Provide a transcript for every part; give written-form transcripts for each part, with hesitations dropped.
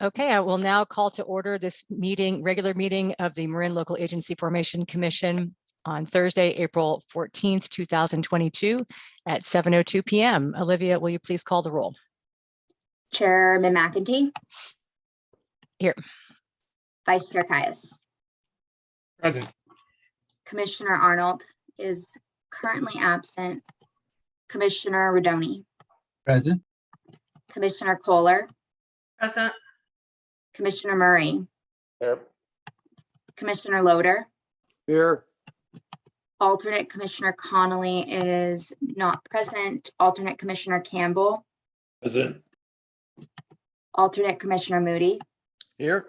Okay, I will now call to order this meeting, regular meeting of the Marin Local Agency Formation Commission on Thursday, April 14th, 2022 at 7:02 p.m. Olivia, will you please call the roll? Chairman McEntee. Here. Vice Chair Caius. Present. Commissioner Arnold is currently absent. Commissioner Rodoni. Present. Commissioner Kohler. Present. Commissioner Murray. Here. Commissioner Loader. Here. Alternate Commissioner Connolly is not present. Alternate Commissioner Campbell. Present. Alternate Commissioner Moody. Here.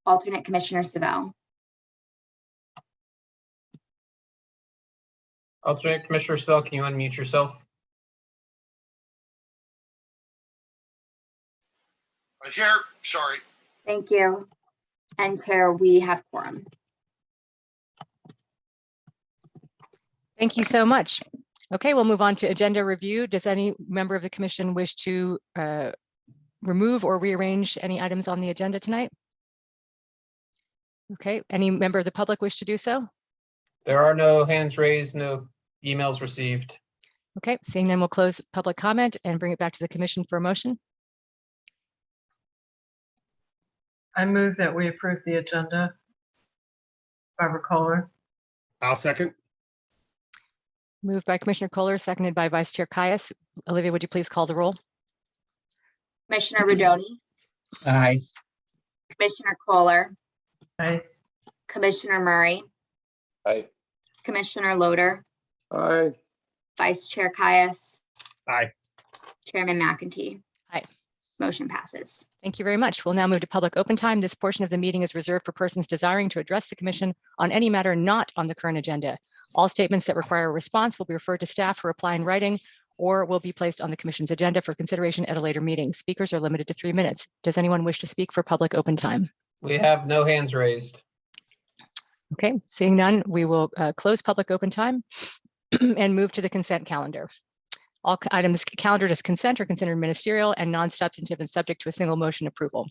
Alternate Commissioner Savell. Alternate Commissioner Savell, can you unmute yourself? Here, sorry. Thank you. And Chair, we have quorum. Thank you so much. Okay, we'll move on to agenda review. Does any member of the commission wish to remove or rearrange any items on the agenda tonight? Okay, any member of the public wish to do so? There are no hands raised, no emails received. Okay, seeing none, we'll close public comment and bring it back to the commission for a motion. I move that we approve the agenda. Barbara Kohler. I'll second. Moved by Commissioner Kohler, seconded by Vice Chair Caius. Olivia, would you please call the roll? Commissioner Rodoni. Aye. Commissioner Kohler. Aye. Commissioner Murray. Aye. Commissioner Loader. Aye. Vice Chair Caius. Aye. Chairman McEntee. Aye. Motion passes. Thank you very much. We'll now move to public open time. This portion of the meeting is reserved for persons desiring to address the commission on any matter not on the current agenda. All statements that require a response will be referred to staff for reply in writing or will be placed on the commission's agenda for consideration at a later meeting. Speakers are limited to 3 minutes. Does anyone wish to speak for public open time? We have no hands raised. Okay, seeing none, we will close public open time and move to the consent calendar. All items calendared as consent are considered ministerial and non-substantive and subject to a single motion approval.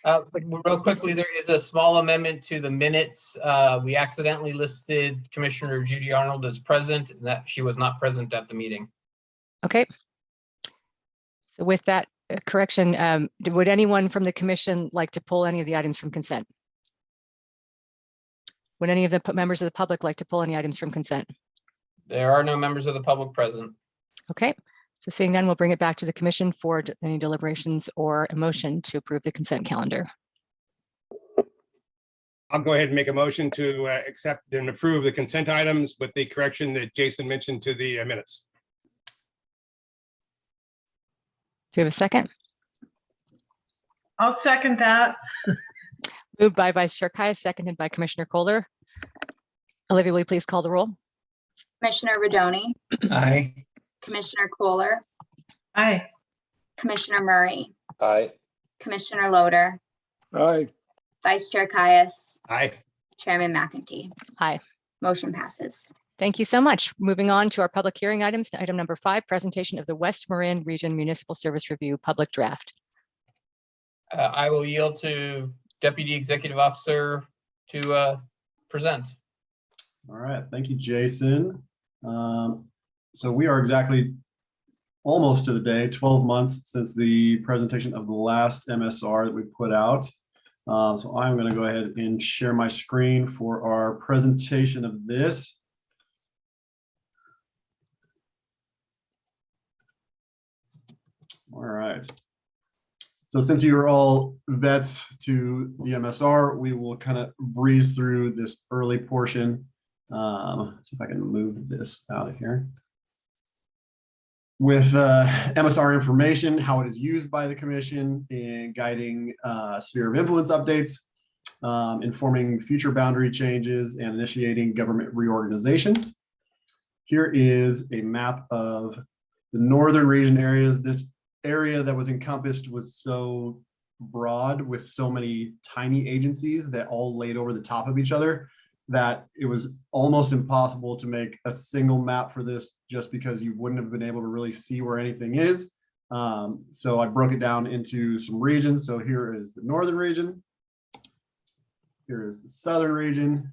Real quickly, there is a small amendment to the minutes. We accidentally listed Commissioner Judy Arnold as present, and that she was not present at the meeting. Okay. So with that correction, would anyone from the commission like to pull any of the items from consent? Would any of the members of the public like to pull any items from consent? There are no members of the public present. Okay, so seeing none, we'll bring it back to the commission for any deliberations or a motion to approve the consent calendar. I'll go ahead and make a motion to accept and approve the consent items with the correction that Jason mentioned to the minutes. Do you have a second? I'll second that. Moved by Vice Chair Caius, seconded by Commissioner Kohler. Olivia, will you please call the roll? Commissioner Rodoni. Aye. Commissioner Kohler. Aye. Commissioner Murray. Aye. Commissioner Loader. Aye. Vice Chair Caius. Aye. Chairman McEntee. Aye. Motion passes. Thank you so much. Moving on to our public hearing items. Item number 5, presentation of the West Marin Region Municipal Service Review Public Draft. I will yield to Deputy Executive Officer to present. All right, thank you, Jason. So we are exactly almost to the day, 12 months since the presentation of the last MSR that we put out. So I'm going to go ahead and share my screen for our presentation of this. All right. So since you are all vets to the MSR, we will kind of breeze through this early portion. See if I can move this out of here. With MSR information, how it is used by the commission in guiding sphere of influence updates, informing future boundary changes, and initiating government reorganizations. Here is a map of the northern region areas. This area that was encompassed was so broad with so many tiny agencies that all laid over the top of each other that it was almost impossible to make a single map for this, just because you wouldn't have been able to really see where anything is. So I broke it down into some regions. So here is the northern region. Here is the southern region,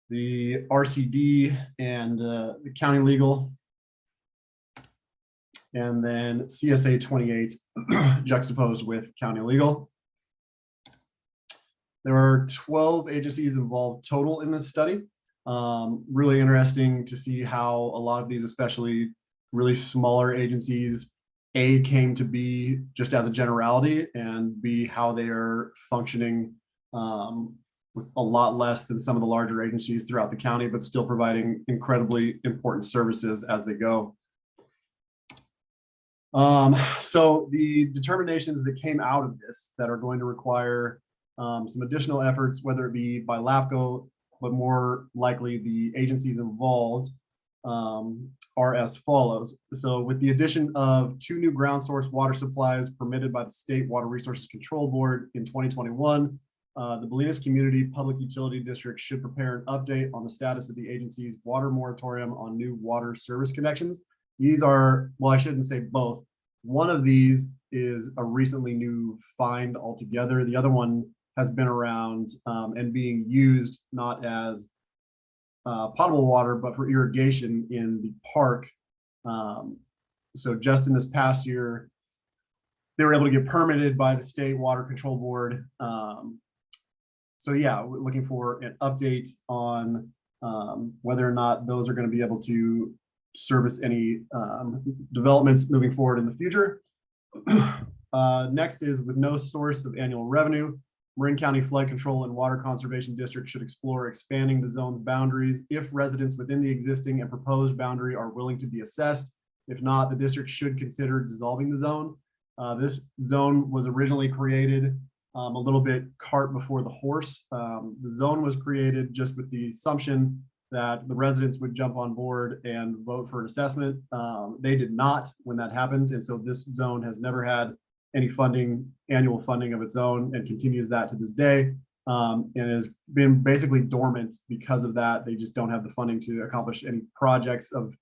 the RCD and the county legal, and then CSA 28 juxtaposed with county legal. There are 12 agencies involved total in this study. Really interesting to see how a lot of these, especially really smaller agencies, A, came to be just as a generality, and B, how they are functioning with a lot less than some of the larger agencies throughout the county, but still providing incredibly important services as they go. So the determinations that came out of this that are going to require some additional efforts, whether it be by LAFCo, but more likely the agencies involved, are as follows. So with the addition of 2 new ground source water supplies permitted by the State Water Resources Control Board in 2021, the Bolinas Community Public Utility District should prepare an update on the status of the agency's water moratorium on new water service connections. These are, well, I shouldn't say both. One of these is a recently new find altogether. The other one has been around and being used not as potable water, but for irrigation in the park. So just in this past year, they were able to get permitted by the State Water Control Board. So yeah, we're looking for an update on whether or not those are going to be able to service any developments moving forward in the future. Next is, with no source of annual revenue, Marin County Flood Control and Water Conservation District should explore expanding the zone's boundaries if residents within the existing and proposed boundary are willing to be assessed. If not, the district should consider dissolving the zone. This zone was originally created a little bit cart before the horse. The zone was created just with the assumption that the residents would jump on board and vote for an assessment. They did not when that happened. And so this zone has never had any funding, annual funding of its own, and continues that to this day, and has been basically dormant because of that. They just don't have the funding to accomplish any projects of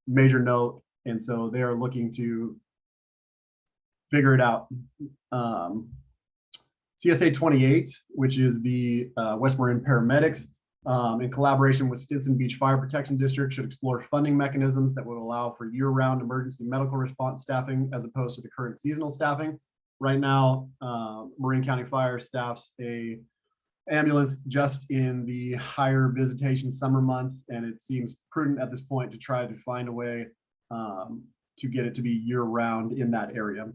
major note. And so they are looking to figure it out. CSA 28, which is the West Marin paramedics, in collaboration with Stinson Beach Fire Protection District, should explore funding mechanisms that would allow for year-round emergency medical response staffing as opposed to the current seasonal staffing. Right now, Marin County Fire staffs a ambulance just in the higher visitation summer months, and it seems prudent at this point to try to find a way to get it to be year-round in that area.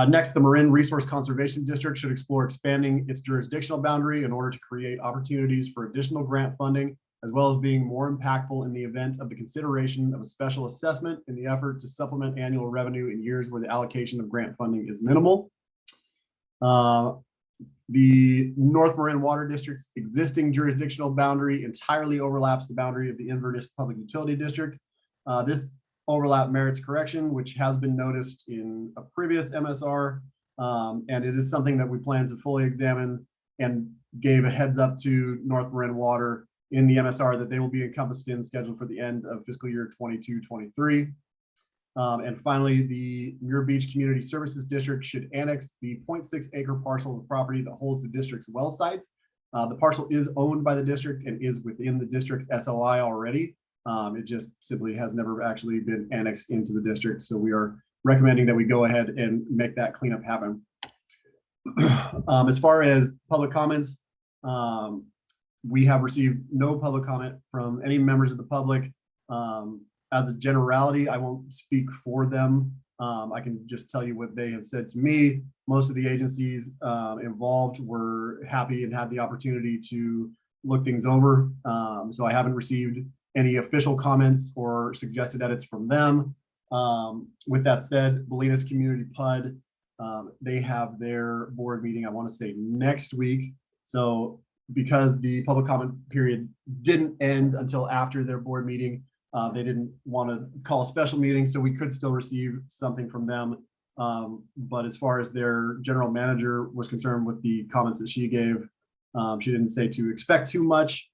Next, the Marin Resource Conservation District should explore expanding its jurisdictional boundary in order to create opportunities for additional grant funding, as well as being more impactful in the event of the consideration of a special assessment in the effort to supplement annual revenue in years where the allocation of grant funding is minimal. The North Marin Water District's existing jurisdictional boundary entirely overlaps the boundary of the Inverness Public Utility District. This overlap merits correction, which has been noticed in a previous MSR, and it is something that we plan to fully examine, and gave a heads up to North Marin Water in the MSR that they will be encompassed in, scheduled for the end of fiscal year 22-23. And finally, the Muir Beach Community Services District should annex the 0.6 acre parcel of property that holds the district's well sites. The parcel is owned by the district and is within the district's SOI already. It just simply has never actually been annexed into the district. So we are recommending that we go ahead and make that cleanup happen. As far as public comments, we have received no public comment from any members of the public. As a generality, I won't speak for them. I can just tell you what they have said to me. Most of the agencies involved were happy and had the opportunity to look things over. So I haven't received any official comments or suggested edits from them. With that said, Bolinas Community PUD, they have their board meeting, I want to say next week. So because the public comment period didn't end until after their board meeting, they didn't want to call a special meeting, so we could still receive something from them. But as far as their general manager was concerned with the comments that she gave, she didn't say to expect too much.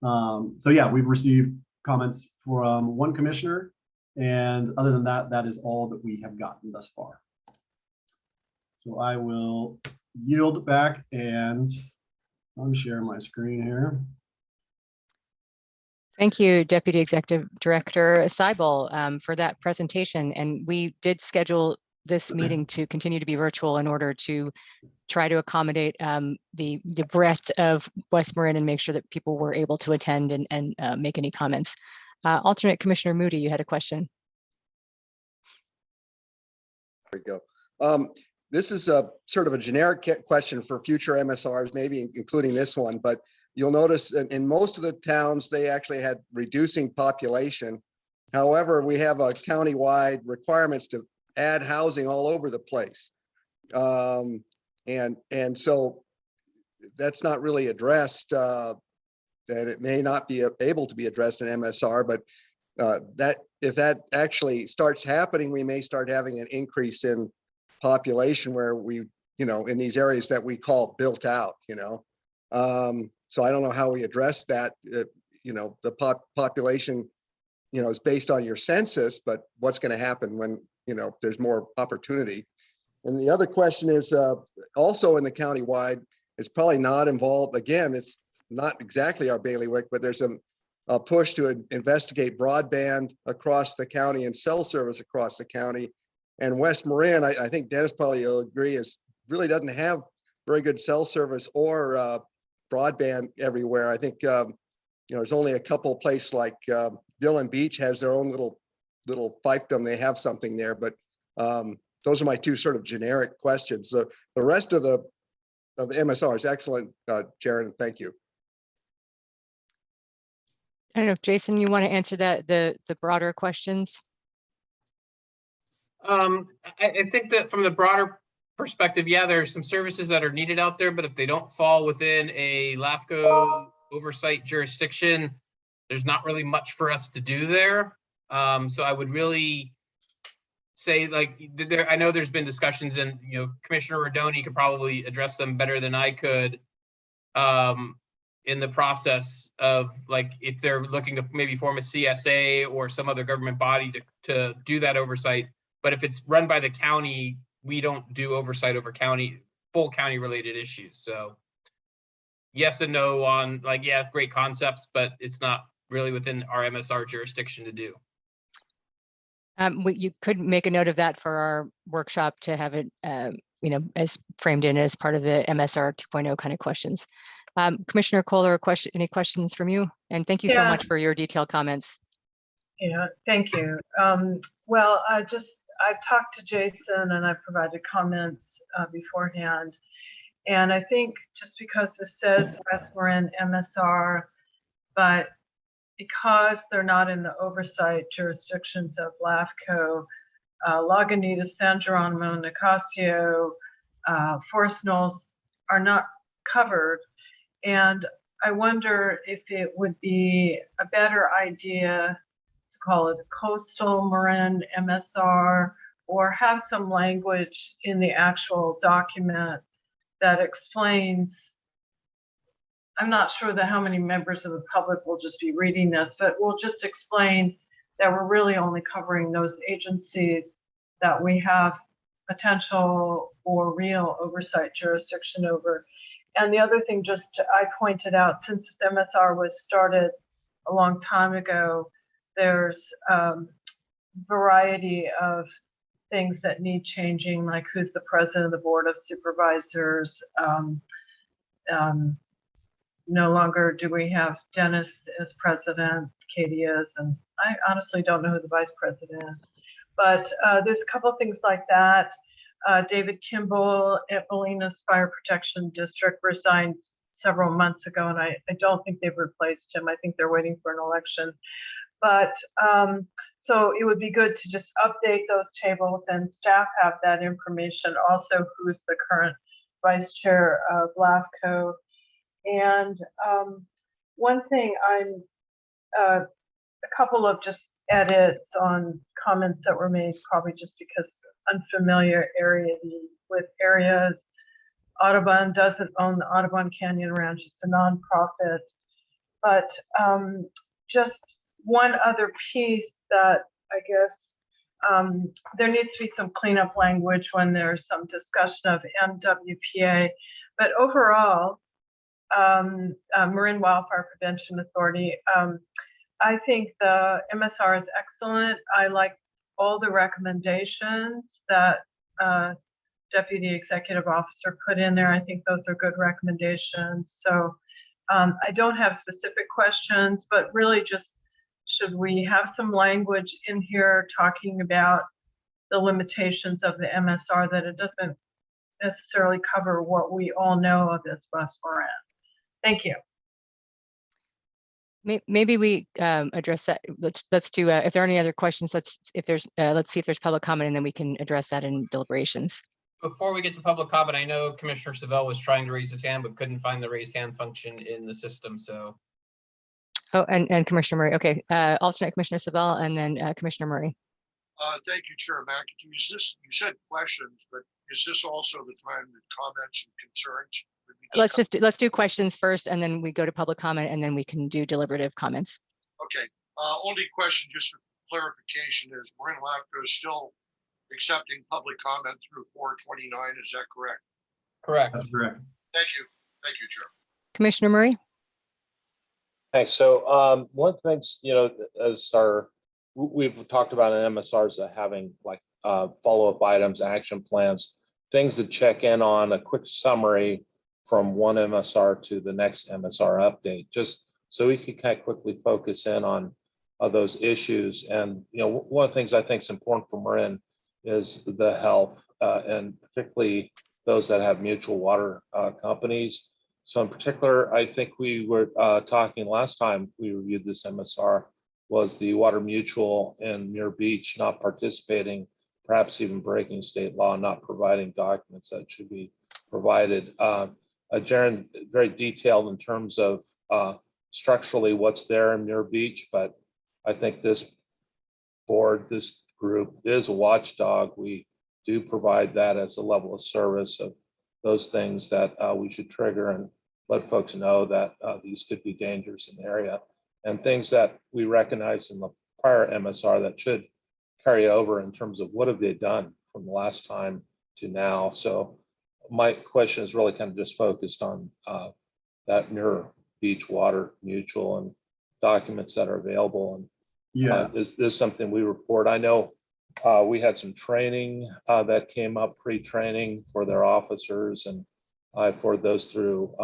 So yeah, we've received comments from one commissioner. And other than that, that is all that we have gotten thus far. So I will yield back and unshare my screen here. Thank you, Deputy Executive Director Seibel, for that presentation. And we did schedule this meeting to continue to be virtual in order to try to accommodate the breadth of West Marin and make sure that people were able to attend and make any comments. Alternate Commissioner Moody, you had a question. There we go. This is a sort of a generic question for future MSRs, maybe including this one, but you'll notice in most of the towns, they actually had reducing population. However, we have a countywide requirements to add housing all over the place. And so that's not really addressed, that it may not be able to be addressed in MSR, but that if that actually starts happening, we may start having an increase in population where we, in these areas that we call built out, so I don't know how we address that. The population, is based on your census, but what's going to happen when, there's more opportunity. And the other question is also in the countywide, it's probably not involved. Again, it's not exactly our bailiwick, but there's a push to investigate broadband across the county and cell service across the county. And West Marin, I think Dennis probably will agree, really doesn't have very good cell service or broadband everywhere. I think there's only a couple of places like Dillon Beach has their own little fiefdom. They have something there, but those are my two sort of generic questions. The rest of the MSR is excellent, Sharon. Thank you. I don't know if Jason, you want to answer the broader questions? I think that from the broader perspective, yeah, there's some services that are needed out there, but if they don't fall within a LAFCo oversight jurisdiction, there's not really much for us to do there. So I would really say, I know there's been discussions, and Commissioner Rodoni could probably address them better than I could, in the process of if they're looking to maybe form a CSA or some other government body to do that oversight. But if it's run by the county, we don't do oversight over full county related issues. So yes and no on yeah, great concepts, but it's not really within our MSR jurisdiction to do. You could make a note of that for our workshop to have it, as framed in as part of the MSR 2.0 kind of questions. Commissioner Kohler, any questions from you? And thank you so much for your detailed comments. Yeah, thank you. Well, I've talked to Jason and I've provided comments beforehand. And I think just because this says West Marin MSR, but because they're not in the oversight jurisdictions of LAFCo, Lagunitas, San Geronimo, Nicasio, Forest Knolls are not covered. And I wonder if it would be a better idea to call it a coastal Marin MSR, or have some language in the actual document that explains. I'm not sure that how many members of the public will just be reading this, but we'll just explain that we're really only covering those agencies that we have potential or real oversight jurisdiction over. And the other thing, I pointed out, since this MSR was started a long time ago, there's variety of things that need changing, like who's the president of the board of supervisors. No longer do we have Dennis as president, Katie is, and I honestly don't know who the vice president is. But there's a couple of things like that. David Kimball at Bolinas Fire Protection District resigned several months ago, and I don't think they've replaced him. I think they're waiting for an election. But so it would be good to just update those tables, and staff have that information. Also, who's the current vice chair of LAFCo. And one thing a couple of just edits on comments that were made, probably just because unfamiliarity with areas. Audubon doesn't own the Audubon Canyon Ranch. It's a nonprofit. But just one other piece that I guess there needs to be some cleanup language when there's some discussion of MWPA, but overall, Marin Wildfire Prevention Authority, I think the MSR is excellent. I like all the recommendations that Deputy Executive Officer put in there. I think those are good recommendations. So I don't have specific questions, but really just should we have some language in here talking about the limitations of the MSR, that it doesn't necessarily cover what we all know of as West Marin. Thank you. Maybe we address that. Let's do, if there are any other questions, let's see if there's public comment, and then we can address that in deliberations. Before we get to public comment, I know Commissioner Savell was trying to raise his hand, but couldn't find the raised hand function in the system, so. Oh, and Commissioner Murray. Okay, alternate Commissioner Savell, and then Commissioner Murray. Thank you, Chair McAtee. Is this, you said questions, but is this also the time that comments and concerns? Let's do questions first, and then we go to public comment, and then we can do deliberative comments. Okay, only question, just for clarification, is Marin LAFCo still accepting public comment through 4/29, is that correct? Correct. That's correct. Thank you, Chair. Commissioner Murray. Okay, so one of the things, as we've talked about in MSRs having like follow-up items, action plans, things to check in on, a quick summary from one MSR to the next MSR update, just so we can kind of quickly focus in on those issues. And, one of the things I think is important for Marin is the health, and particularly those that have mutual water companies. So in particular, I think we were talking last time we reviewed this MSR was the Water Mutual in Muir Beach not participating, perhaps even breaking state law, not providing documents that should be provided. Jaron, very detailed in terms of structurally what's there in Muir Beach, but I think this board, this group is a watchdog. We do provide that as a level of service of those things that we should trigger and let folks know that these could be dangerous in the area, and things that we recognize in the prior MSR that should carry over in terms of what have they done from the last time to now. So my question is really kind of just focused on that Muir Beach Water Mutual and documents that are available. And Yeah, is this something we report? I know we had some training that came up, pre-training for their officers, and I forwarded those through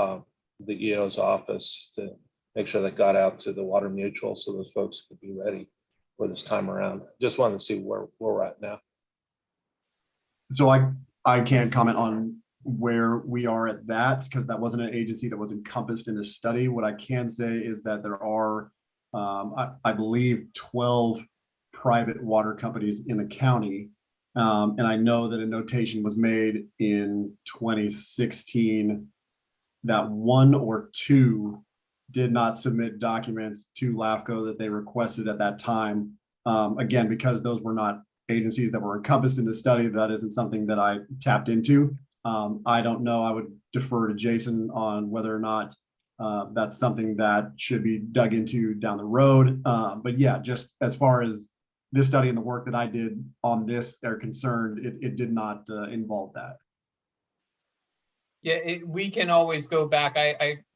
the EO's office to make sure that got out to the Water Mutual so those folks could be ready for this time around. Just wanted to see where we're at now. so I can't comment on where we are at that, because that wasn't an agency that was encompassed in this study. What I can say is that there are, I believe, 12 private water companies in the county. And I know that a notation was made in 2016 that one or two did not submit documents to LAFCo that they requested at that time. Again, because those were not agencies that were encompassed in the study, that isn't something that I tapped into. I don't know. I would defer to Jason on whether or not that's something that should be dug into down the road. But yeah, just as far as this study and the work that I did on this are concerned, it did not involve that. Yeah, we can always go back.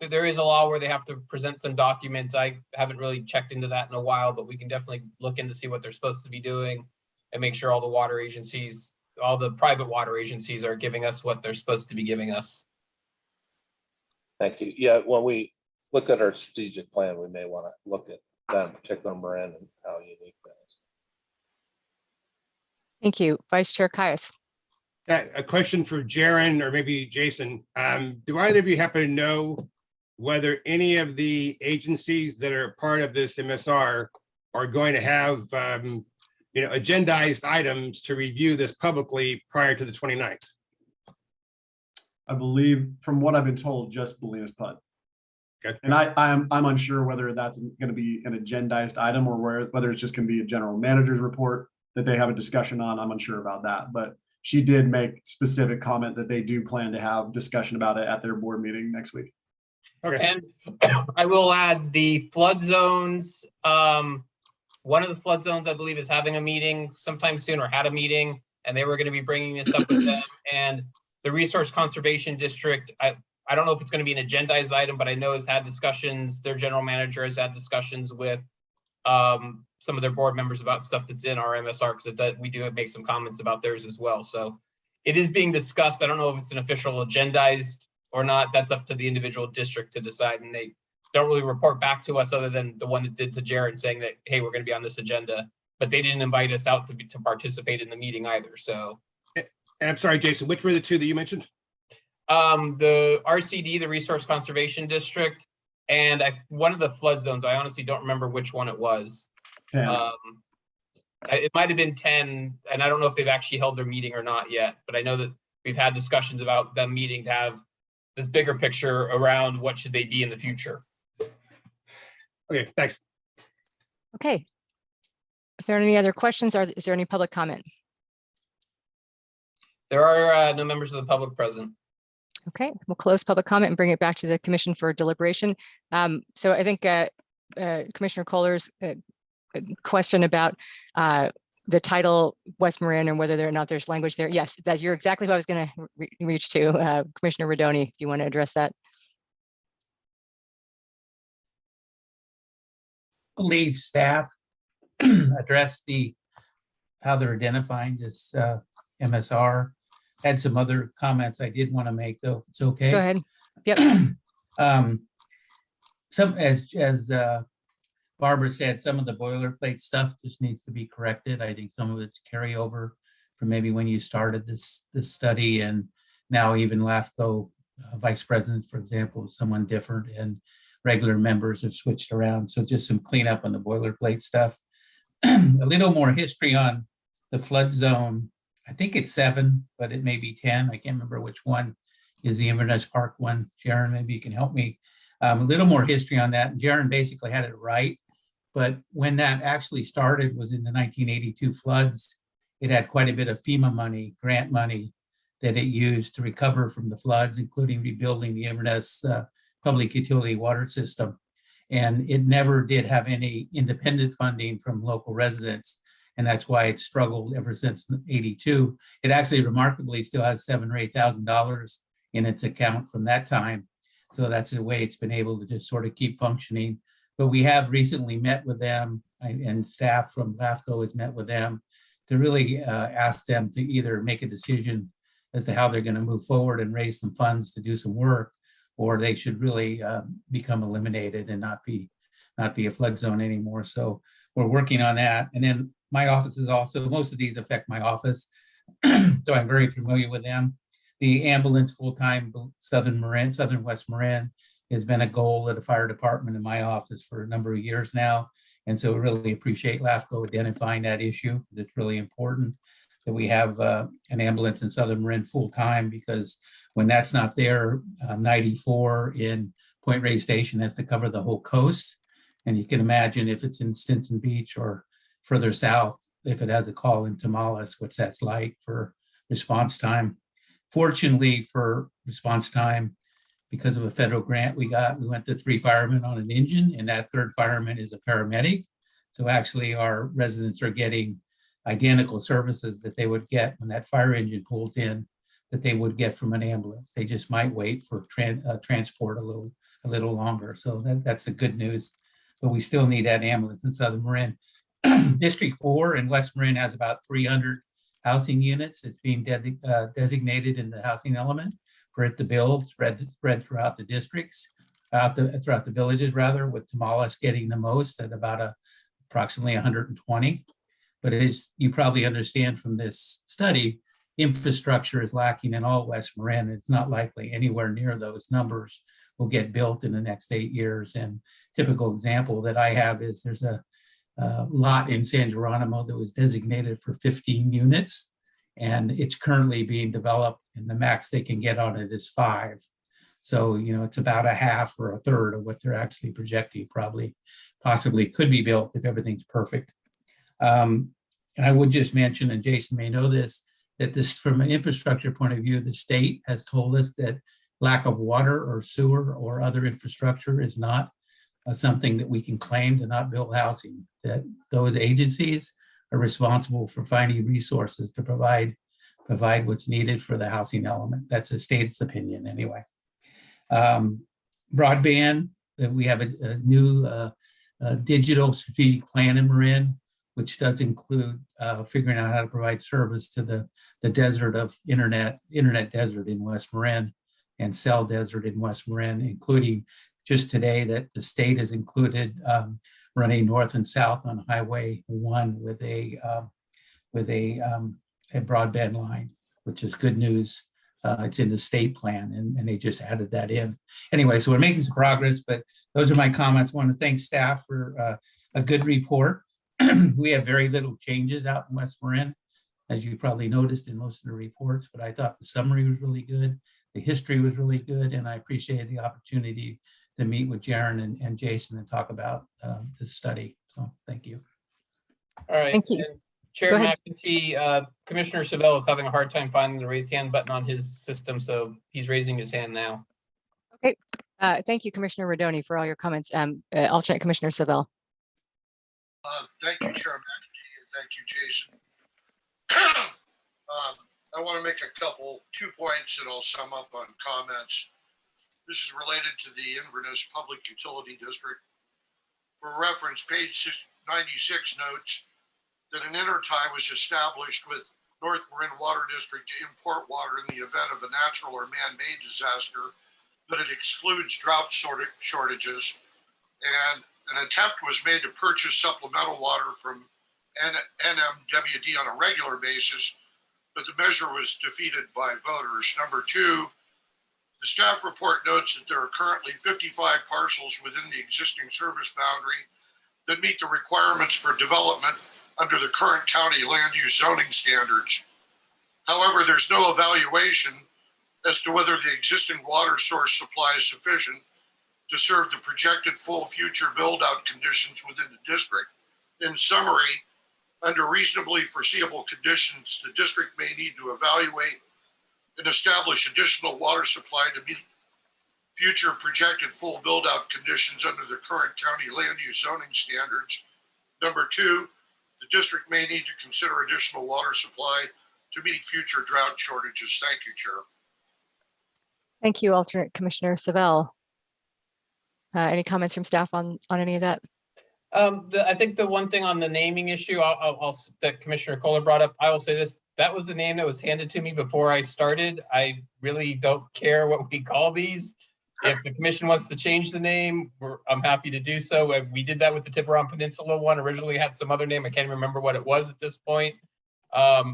There is a law where they have to present some documents. I haven't really checked into that in a while, but we can definitely look in to see what they're supposed to be doing and make sure all the water agencies, all the private water agencies are giving us what they're supposed to be giving us. Thank you. Yeah, when we look at our strategic plan, we may want to look at that in particular, Marin, and how unique that is. Thank you. Vice Chair Caius. A question for Jaron or maybe Jason. Do either of you happen to know whether any of the agencies that are part of this MSR are going to have agendized items to review this publicly prior to the 29th? I believe, from what I've been told, just Bolinas Putt. Okay. And I'm unsure whether that's going to be an agendized item or whether it's just going to be a general manager's report that they have a discussion on. I'm unsure about that, but she did make specific comment that they do plan to have discussion about it at their board meeting next week. Okay. And I will add the flood zones one of the flood zones, I believe, is having a meeting sometime soon or had a meeting, and they were going to be bringing this up with them. And the Resource Conservation District, I don't know if it's going to be an agendized item, but I know has had discussions, their general manager has had discussions with some of their board members about stuff that's in our MSR, because we do make some comments about theirs as well. So it is being discussed. I don't know if it's an official agendized or not. That's up to the individual district to decide. And they don't really report back to us other than the one that did to Jared saying that, hey, we're going to be on this agenda, but they didn't invite us out to participate in the meeting either. So. And I'm sorry, Jason, which were the two that you mentioned? The RCD, the Resource Conservation District, and one of the flood zones. I honestly don't remember which one it was. 10. It might have been 10, and I don't know if they've actually held their meeting or not yet, but I know that we've had discussions about them meeting to have this bigger picture around what should they be in the future. Okay, thanks. Okay. If there are any other questions, is there any public comment? There are no members of the public present. Okay, we'll close public comment and bring it back to the commission for deliberation. So I think Commissioner Kohler's question about the title West Marin and whether or not there's language there. Yes, you're exactly what I was going to reach to. Commissioner Rodoni, if you want to address that. Believe staff address how they're identifying this MSR. Had some other comments I did want to make, though, if it's okay. Go ahead. Yep. As Barbara said, some of the boilerplate stuff just needs to be corrected. I think some of it's carryover from maybe when you started this study, and now even LAFCo vice president, for example, is someone different, and regular members have switched around. So just some cleanup on the boilerplate stuff. A little more history on the flood zone. I think it's 7, but it may be 10. I can't remember which one is the Inverness Park one. Jaron, maybe you can help me. A little more history on that. Jaron basically had it right. But when that actually started was in the 1982 floods. It had quite a bit of FEMA money, grant money, that it used to recover from the floods, including rebuilding the Inverness public utility water system. And it never did have any independent funding from local residents. And that's why it's struggled ever since 82. It actually remarkably still has $7,000 or $8,000 in its account from that time. So that's the way it's been able to just sort of keep functioning. But we have recently met with them, and staff from LAFCo has met with them to really ask them to either make a decision as to how they're going to move forward and raise some funds to do some work, or they should really become eliminated and not be a flood zone anymore. So we're working on that. And then my office is also, most of these affect my office, so I'm very familiar with them. The ambulance full-time Southern West Marin has been a goal of the fire department in my office for a number of years now. And so we really appreciate LAFCO identifying that issue. It's really important that we have an ambulance in Southern Marin full-time, because when that's not there, 94 in Point Reyes Station has to cover the whole coast. And you can imagine if it's in Stinson Beach or further south, if it has a call in Tamales, what's that's like for response time. Fortunately for response time, because of a federal grant we went to 3 firemen on an engine, and that 3rd fireman is a paramedic. So actually our residents are getting identical services that they would get when that fire engine pulls in, that they would get from an ambulance. They just might wait for transport a little longer. So that's the good news. But we still need that ambulance in Southern Marin. District 4 in West Marin has about 300 housing units. It's being designated in the housing element for it to build, spread throughout the districts, throughout the villages rather, with Tamales getting the most at about approximately 120. But as you probably understand from this study, infrastructure is lacking in all West Marin. It's not likely anywhere near those numbers will get built in the next 8 years. And typical example that I have is there's a lot in San Geronimo that was designated for 15 units, and it's currently being developed, and the max they can get on it is 5. So, it's about a half or a third of what they're actually projecting, possibly could be built if everything's perfect. And I would just mention, and Jason may know this, that this, from an infrastructure point of view, the state has told us that lack of water or sewer or other infrastructure is not something that we can claim to not build housing, that those agencies are responsible for finding resources to provide what's needed for the housing element. That's the state's opinion anyway. Broadband, we have a new digital strategic plan in Marin, which does include figuring out how to provide service to the desert of internet desert in West Marin and cell desert in West Marin, including just today that the state has included running north and south on Highway 1 with a broadband line, which is good news. It's in the state plan, and they just added that in. Anyway, so we're making some progress, but those are my comments. I want to thank staff for a good report. We have very little changes out in West Marin, as you probably noticed in most of the reports, but I thought the summary was really good. The history was really good, and I appreciated the opportunity to meet with Jaron and Jason and talk about this study. So thank you. All right. Thank you. And Chair Go ahead. McEntee, Commissioner Savell is having a hard time finding the raise hand button on his system, so he's raising his hand now. Okay. Thank you, Commissioner Rodoni, for all your comments. Alternate Commissioner Savell. Thank you, Chair McEntee, and thank you, Jason. I want to make two points, and I'll sum up on comments. This is related to the Inverness Public Utility District. For reference, page 96 notes that an intertie was established with North Marin Water District to import water in the event of a natural or man-made disaster, but it excludes drought shortages. And an attempt was made to purchase supplemental water from NMWD on a regular basis, but the measure was defeated by voters. Number two, the staff report notes that there are currently 55 parcels within the existing service boundary that meet the requirements for development under the current county land use zoning standards. However, there's no evaluation as to whether the existing water source supply is sufficient to serve the projected full future build-out conditions within the district. In summary, under reasonably foreseeable conditions, the district may need to evaluate and establish additional water supply to meet future projected full build-out conditions under the current county land use zoning standards. Number two, the district may need to consider additional water supply to meet future drought shortages. Thank you, Chair. Thank you, Alternate Commissioner Savell. Any comments from staff on any of that? I think the one thing on the naming issue, that Commissioner Kohler brought up, I will say this: that was the name that was handed to me before I started. I really don't care what we call these. If the commission wants to change the name, I'm happy to do so. We did that with the Tiburon Peninsula one. Originally had some other name. I can't remember what it was at this point.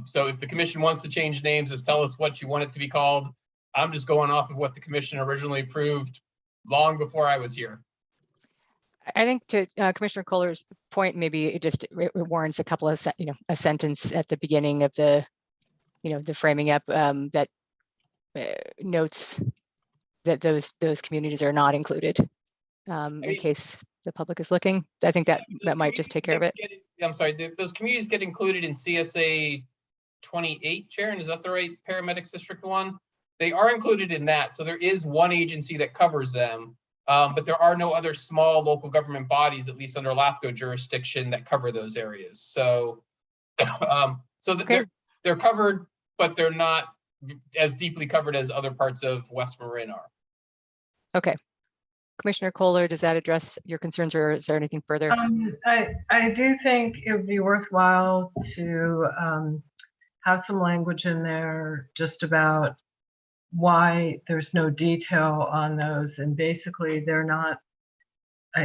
So if the commission wants to change names, just tell us what you want it to be called. I'm just going off of what the commission originally approved long before I was here. I think to Commissioner Kohler's point, maybe it warrants a couple of a sentence at the beginning of the the framing up that notes that those communities are not included in case the public is looking. I think that might just take care of it. I'm sorry, those communities get included in CSA 28, Sharon, is that the right paramedics district one? They are included in that. So there is one agency that covers them, but there are no other small local government bodies, at least under LAFCo jurisdiction, that cover those areas. So, Okay. they're covered, but they're not as deeply covered as other parts of West Marin are. Okay. Commissioner Kohler, does that address your concerns, or is there anything further? I do think it would be worthwhile to have some language in there just about why there's no detail on those, and basically they're not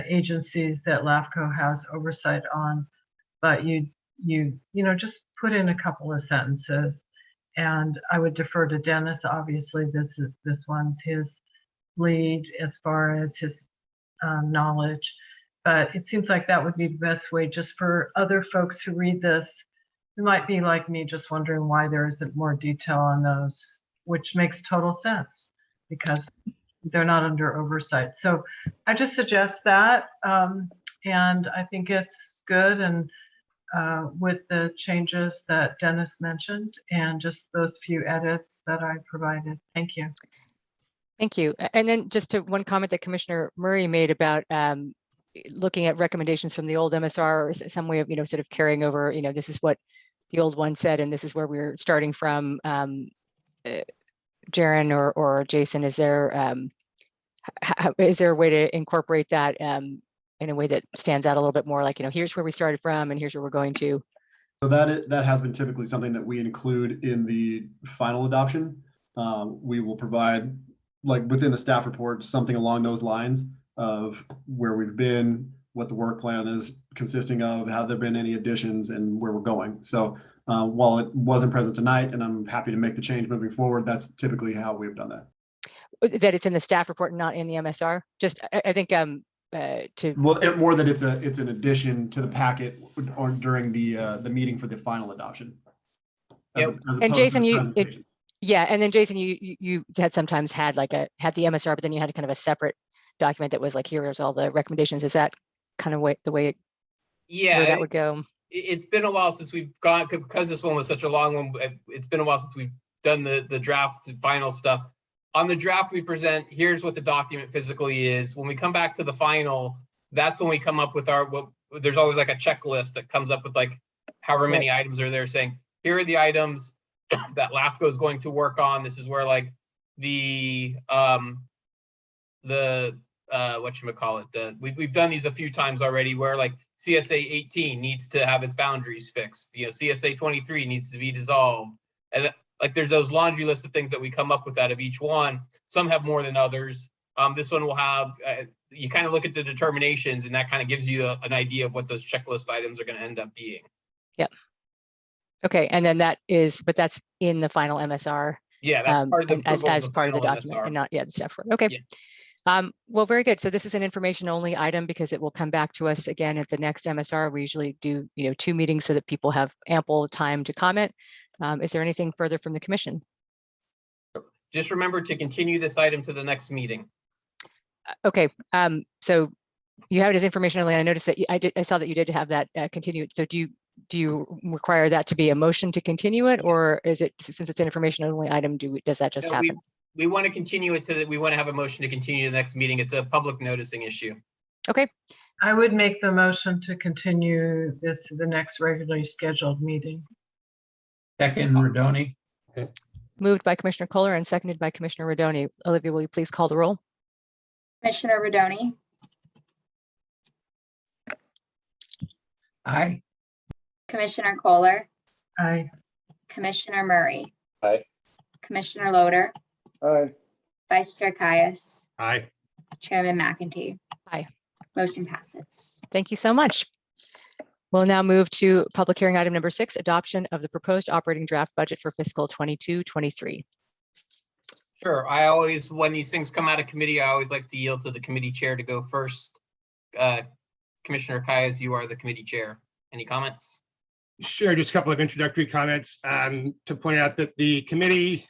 agencies that LAFCo has oversight on, but you just put in a couple of sentences. And I would defer to Dennis. Obviously, this one's his lead as far as his knowledge, but it seems like that would be the best way just for other folks who read this, who might be like me, just wondering why there isn't more detail on those, which makes total sense because they're not under oversight. So I just suggest that, and I think it's good, and with the changes that Dennis mentioned and just those few edits that I provided. Thank you. Thank you. And then just to one comment that Commissioner Murray made about looking at recommendations from the old MSR, or some way of, sort of carrying over, this is what the old one said, and this is where we're starting from. Jaren or Jason, is there a way to incorporate that in a way that stands out a little bit more, like, here's where we started from and here's where we're going to? So that has been typically something that we include in the final adoption. We will provide, like within the staff report, something along those lines of where we've been, what the work plan is consisting of, have there been any additions, and where we're going. So while it wasn't present tonight, and I'm happy to make the change moving forward, that's typically how we've done that. That it's in the staff report, not in the MSR. Just, I think More that it's an addition to the packet or during the meeting for the final adoption. Yep. And Jason, yeah, and then Jason, you had sometimes had the MSR, but then you had kind of a separate document that was like, here's all the recommendations. Is that kind of the way where that would go? It's been a while since we've gone, because this one was such a long one. It's been a while since we've done the draft final stuff. On the draft we present, here's what the document physically is. When we come back to the final, that's when we come up with there's always like a checklist that comes up with like however many items are there, saying, here are the items that LAFCo is going to work on. This is where like we've done these a few times already, where like CSA 18 needs to have its boundaries fixed. CSA 23 needs to be dissolved. And like there's those laundry list of things that we come up with out of each one. Some have more than others. This one will have, you kind of look at the determinations, and that kind of gives you an idea of what those checklist items are going to end up being. Yep. Okay, and then that's in the final MSR. Yeah, that's part of the as part of the document, MSR. and not yet the staff report. Okay. Yeah. Well, very good. So this is an information only item because it will come back to us again at the next MSR. We usually do, 2 meetings so that people have ample time to comment. Is there anything further from the commission? Just remember to continue this item to the next meeting. Okay. So you have it as information only. I noticed that I saw that you did have that continued. So do you require that to be a motion to continue it, or is it, since it's an information only item, does that just happen? We want to continue it we want to have a motion to continue the next meeting. It's a public noticing issue. Okay. I would make the motion to continue this to the next regularly scheduled meeting. Second, Rodoni. Moved by Commissioner Kohler and seconded by Commissioner Rodoni. Olivia, will you please call the roll? Commissioner Rodoni, Aye. Commissioner Kohler, Aye. Commissioner Murray. Aye. Commissioner Loader, Aye. Vice Chair Caius, Aye. Chairman McEntee. Aye. Motion passes. Thank you so much. We'll now move to public hearing item number 6, adoption of the proposed operating draft budget for fiscal 22-23. Sure. When these things come out of committee, I always like to yield to the committee chair to go first. Commissioner Caius, you are the committee chair. Any comments? Sure, just a couple of introductory comments to point out that the committee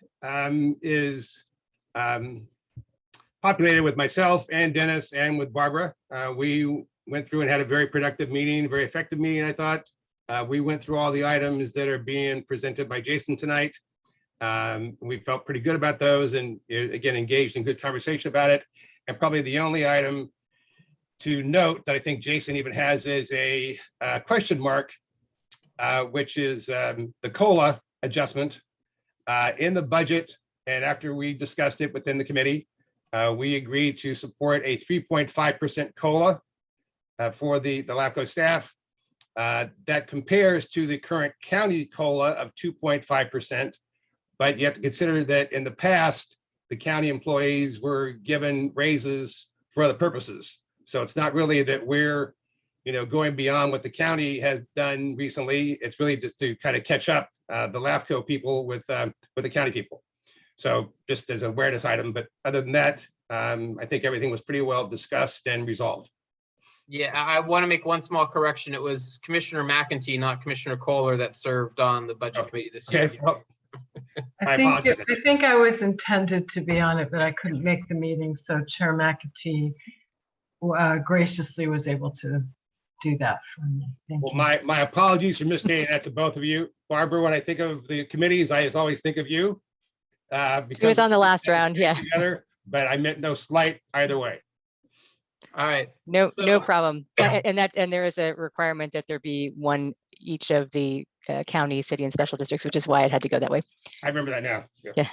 is populated with myself and Dennis and with Barbara. We went through and had a very productive meeting, very effective meeting, I thought. We went through all the items that are being presented by Jason tonight. We felt pretty good about those and again, engaged in good conversation about it. And probably the only item to note that I think Jason even has is a question mark, which is the COLA adjustment in the budget. And after we discussed it within the committee, we agreed to support a 3.5% COLA for the LAFCo staff. That compares to the current county COLA of 2.5%. But you have to consider that in the past, the county employees were given raises for other purposes. So it's not really that we're, going beyond what the county has done recently. It's really just to kind of catch up the LAFCo people with the county people. So just as an awareness item, but other than that, I think everything was pretty well discussed and resolved. Yeah, I want to make one small correction. It was Commissioner McEntee, not Commissioner Kohler, that served on the budget committee this year. Okay, well, I think I was intended to be on it, but I couldn't make the meeting, so Chair McEntee graciously was able to do that for me. Thank you. My apologies for misstating that to both of you. Barbara, when I think of the committees, I always think of you. It was on the last round, yeah. Together, but I meant no slight either way. All right. No So- problem. And there is a requirement that there be one each of the county, city, and special districts, which is why it had to go that way. I remember that now. Yeah.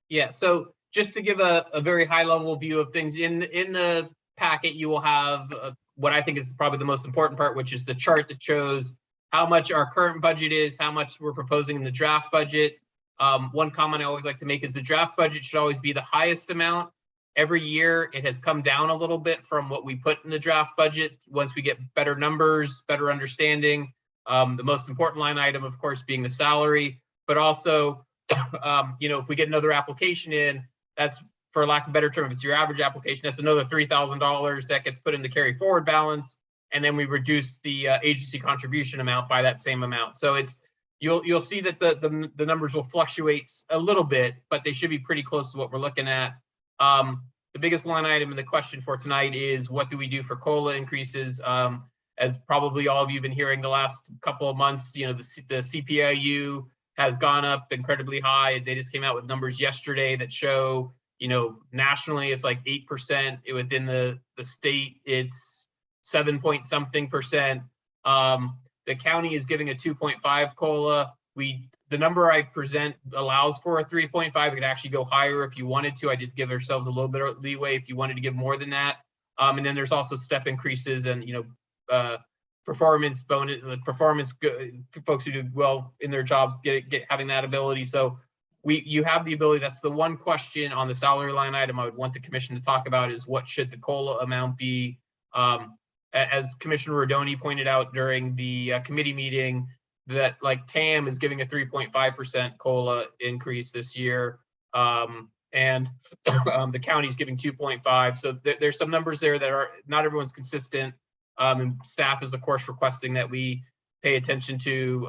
Yeah, so just to give a very high level view of things, in the packet, you will have what I think is probably the most important part, which is the chart that shows how much our current budget is, how much we're proposing in the draft budget. One comment I always like to make is the draft budget should always be the highest amount. Every year, it has come down a little bit from what we put in the draft budget. Once we get better numbers, better understanding, the most important line item, of course, being the salary, but also, if we get another application in, that's, for lack of a better term, if it's your average application, that's another $3,000 that gets put in the carry forward balance. And then we reduce the agency contribution amount by that same amount. So it's, you'll see that the numbers will fluctuate a little bit, but they should be pretty close to what we're looking at. The biggest line item in the question for tonight is what do we do for COLA increases? As probably all of you have been hearing the last couple of months, the CPIU has gone up incredibly high. They just came out with numbers yesterday that show, nationally it's like 8%. Within the state, it's 7 point something percent. The county is giving a 2.5 COLA. The number I present allows for a 3.5. It could actually go higher if you wanted to. I did give ourselves a little bit of leeway if you wanted to give more than that. And then there's also step increases and, performance bonus, folks who do well in their jobs having that ability. So you have the ability. That's the one question on the salary line item I would want the commission to talk about is what should the COLA amount be? As Commissioner Rodoni pointed out during the committee meeting, that like TAM is giving a 3.5% COLA increase this year. And the county is giving 2.5. So there's some numbers there that are not everyone's consistent. And staff is of course requesting that we pay attention to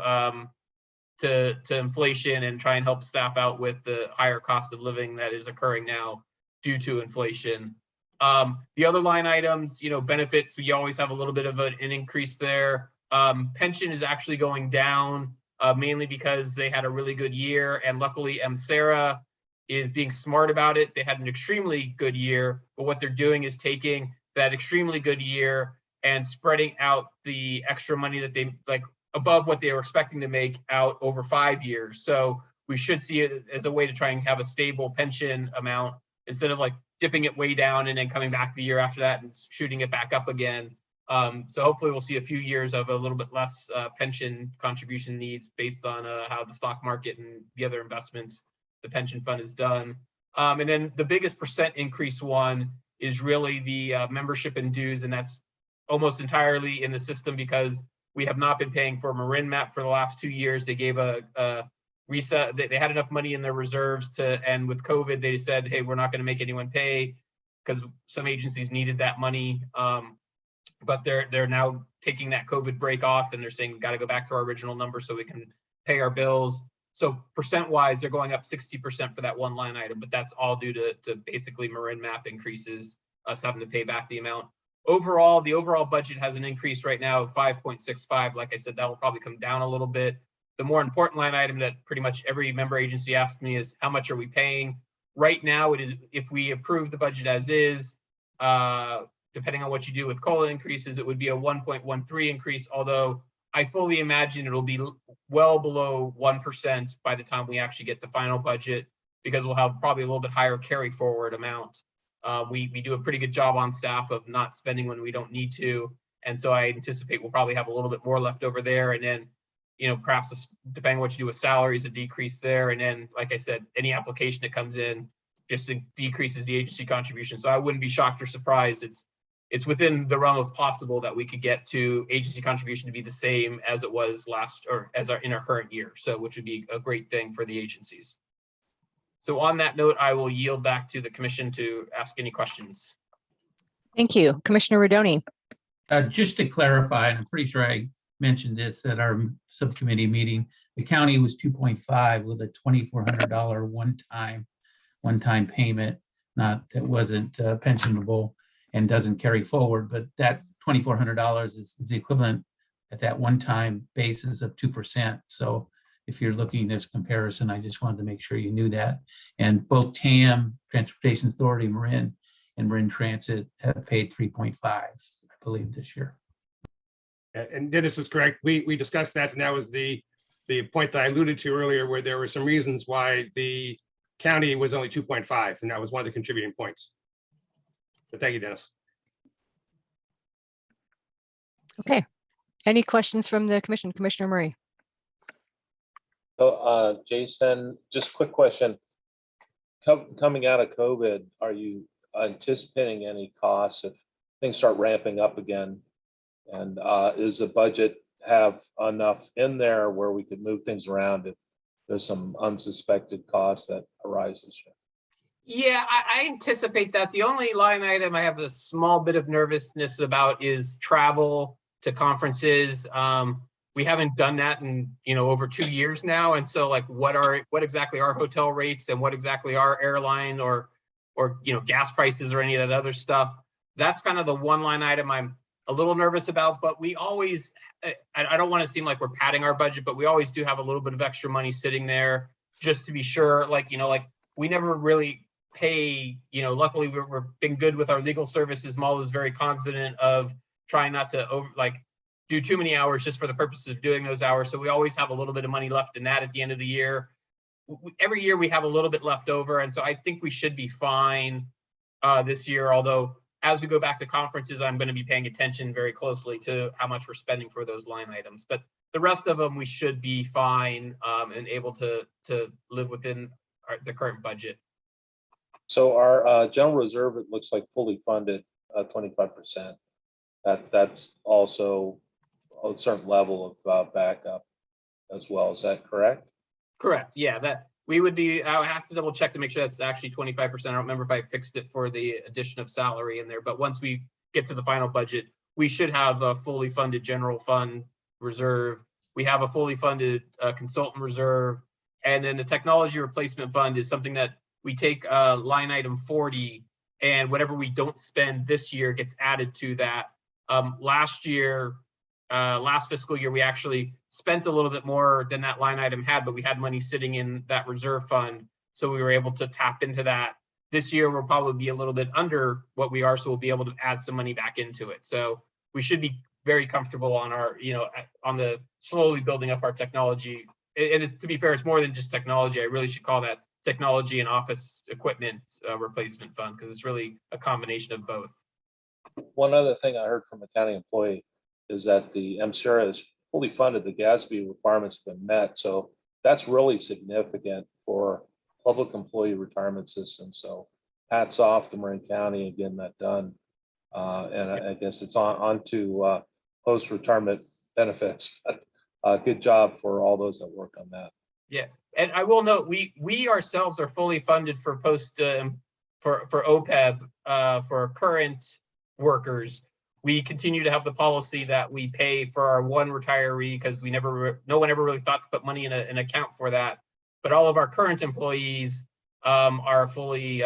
inflation and try and help staff out with the higher cost of living that is occurring now due to inflation. The other line items, benefits, we always have a little bit of an increase there. Pension is actually going down mainly because they had a really good year, and luckily MSERA is being smart about it. They had an extremely good year, but what they're doing is taking that extremely good year and spreading out the extra money that they above what they were expecting to make out over 5 years. So we should see it as a way to try and have a stable pension amount instead of dipping it way down and then coming back the year after that and shooting it back up again. So hopefully we'll see a few years of a little bit less pension contribution needs based on how the stock market and the other investments the pension fund has done. And then the biggest percent increase one is really the membership and dues, and that's almost entirely in the system because we have not been paying for Marin MAP for the last 2 years. They gave a reset. They had enough money in their reserves and with COVID, they said, hey, we're not going to make anyone pay because some agencies needed that money. But they're now taking that COVID break off and they're saying, we've got to go back to our original number so we can pay our bills. So percent wise, they're going up 60% for that one line item, but that's all due to basically Marin MAP increases, us having to pay back the amount. Overall, the overall budget has an increase right now of 5.65. Like I said, that will probably come down a little bit. The more important line item that pretty much every member agency asked me is how much are we paying? Right now, it is, if we approve the budget as is, depending on what you do with COLA increases, it would be a 1.13 increase, although I fully imagine it'll be well below 1% by the time we actually get the final budget, because we'll have probably a little bit higher carry forward amount. We do a pretty good job on staff of not spending when we don't need to. And so I anticipate we'll probably have a little bit more left over there. And then, perhaps depending on what you do with salaries, a decrease there. And then, like I said, any application that comes in just decreases the agency contribution. So I wouldn't be shocked or surprised. It's within the realm of possible that we could get to agency contribution to be the same as it was in our current year. So, which would be a great thing for the agencies. So on that note, I will yield back to the commission to ask any questions. Thank you. Commissioner Rodoni. Just to clarify, and I'm pretty sure I mentioned this at our subcommittee meeting, the county was 2.5 with a $2,400 one-time payment. That wasn't pensionable and doesn't carry forward, but that $2,400 is the equivalent at that one-time basis of 2%. So if you're looking at this comparison, I just wanted to make sure you knew that. And both TAM, Transportation Authority, Marin, and Marin Transit have paid 3.5, I believe, this year. And Dennis is correct. We discussed that, and that was the point that I alluded to earlier, where there were some reasons why the county was only 2.5, and that was one of the contributing points. But thank you, Dennis. Okay. Any questions from the commission? Commissioner Murray? So, Jason, just a quick question. Coming out of COVID, are you anticipating any costs if things start ramping up again? And is the budget have enough in there where we could move things around if there's some unsuspected costs that arise this year? Yeah, I anticipate that. The only line item I have a small bit of nervousness about is travel to conferences. We haven't done that in, over 2 years now. And so like, what exactly are hotel rates and what exactly are airline or gas prices or any of that other stuff? That's kind of the one line item I'm a little nervous about, but we always, I don't want to seem like we're padding our budget, but we always do have a little bit of extra money sitting there just to be sure, like we never really pay, luckily we're been good with our legal services. Maul is very cognizant of trying not to do too many hours just for the purposes of doing those hours. So we always have a little bit of money left in that at the end of the year. Every year we have a little bit left over. And so I think we should be fine this year. Although as we go back to conferences, I'm going to be paying attention very closely to how much we're spending for those line items. But the rest of them, we should be fine and able to live within the current budget. So our general reserve, it looks like fully funded 25%. That's also a certain level of backup as well. Is that correct? Correct. Yeah, that we would be, I would have to double check to make sure that's actually 25%. I don't remember if I fixed it for the addition of salary in there, but once we get to the final budget, we should have a fully funded general fund reserve. We have a fully funded consultant reserve. And then the technology replacement fund is something that we take line item 40, and whatever we don't spend this year gets added to that. Last fiscal year, we actually spent a little bit more than that line item had, but we had money sitting in that reserve fund. So we were able to tap into that. This year, we'll probably be a little bit under what we are. So we'll be able to add some money back into it. So we should be very comfortable on our, on the slowly building up our technology. And to be fair, it's more than just technology. I really should call that technology and office equipment replacement fund, because it's really a combination of both. One other thing I heard from a county employee is that the MCRA is fully funded. The GASB requirements have been met. So that's really significant for public employee retirement system. So hats off to Marin County and getting that done. And I guess it's on to post-retirement benefits. Good job for all those that work on that. Yeah, and I will note, we ourselves are fully funded for for OPEB for current workers. We continue to have the policy that we pay for our one retiree because no one ever really thought to put money in an account for that. But all of our current employees are fully.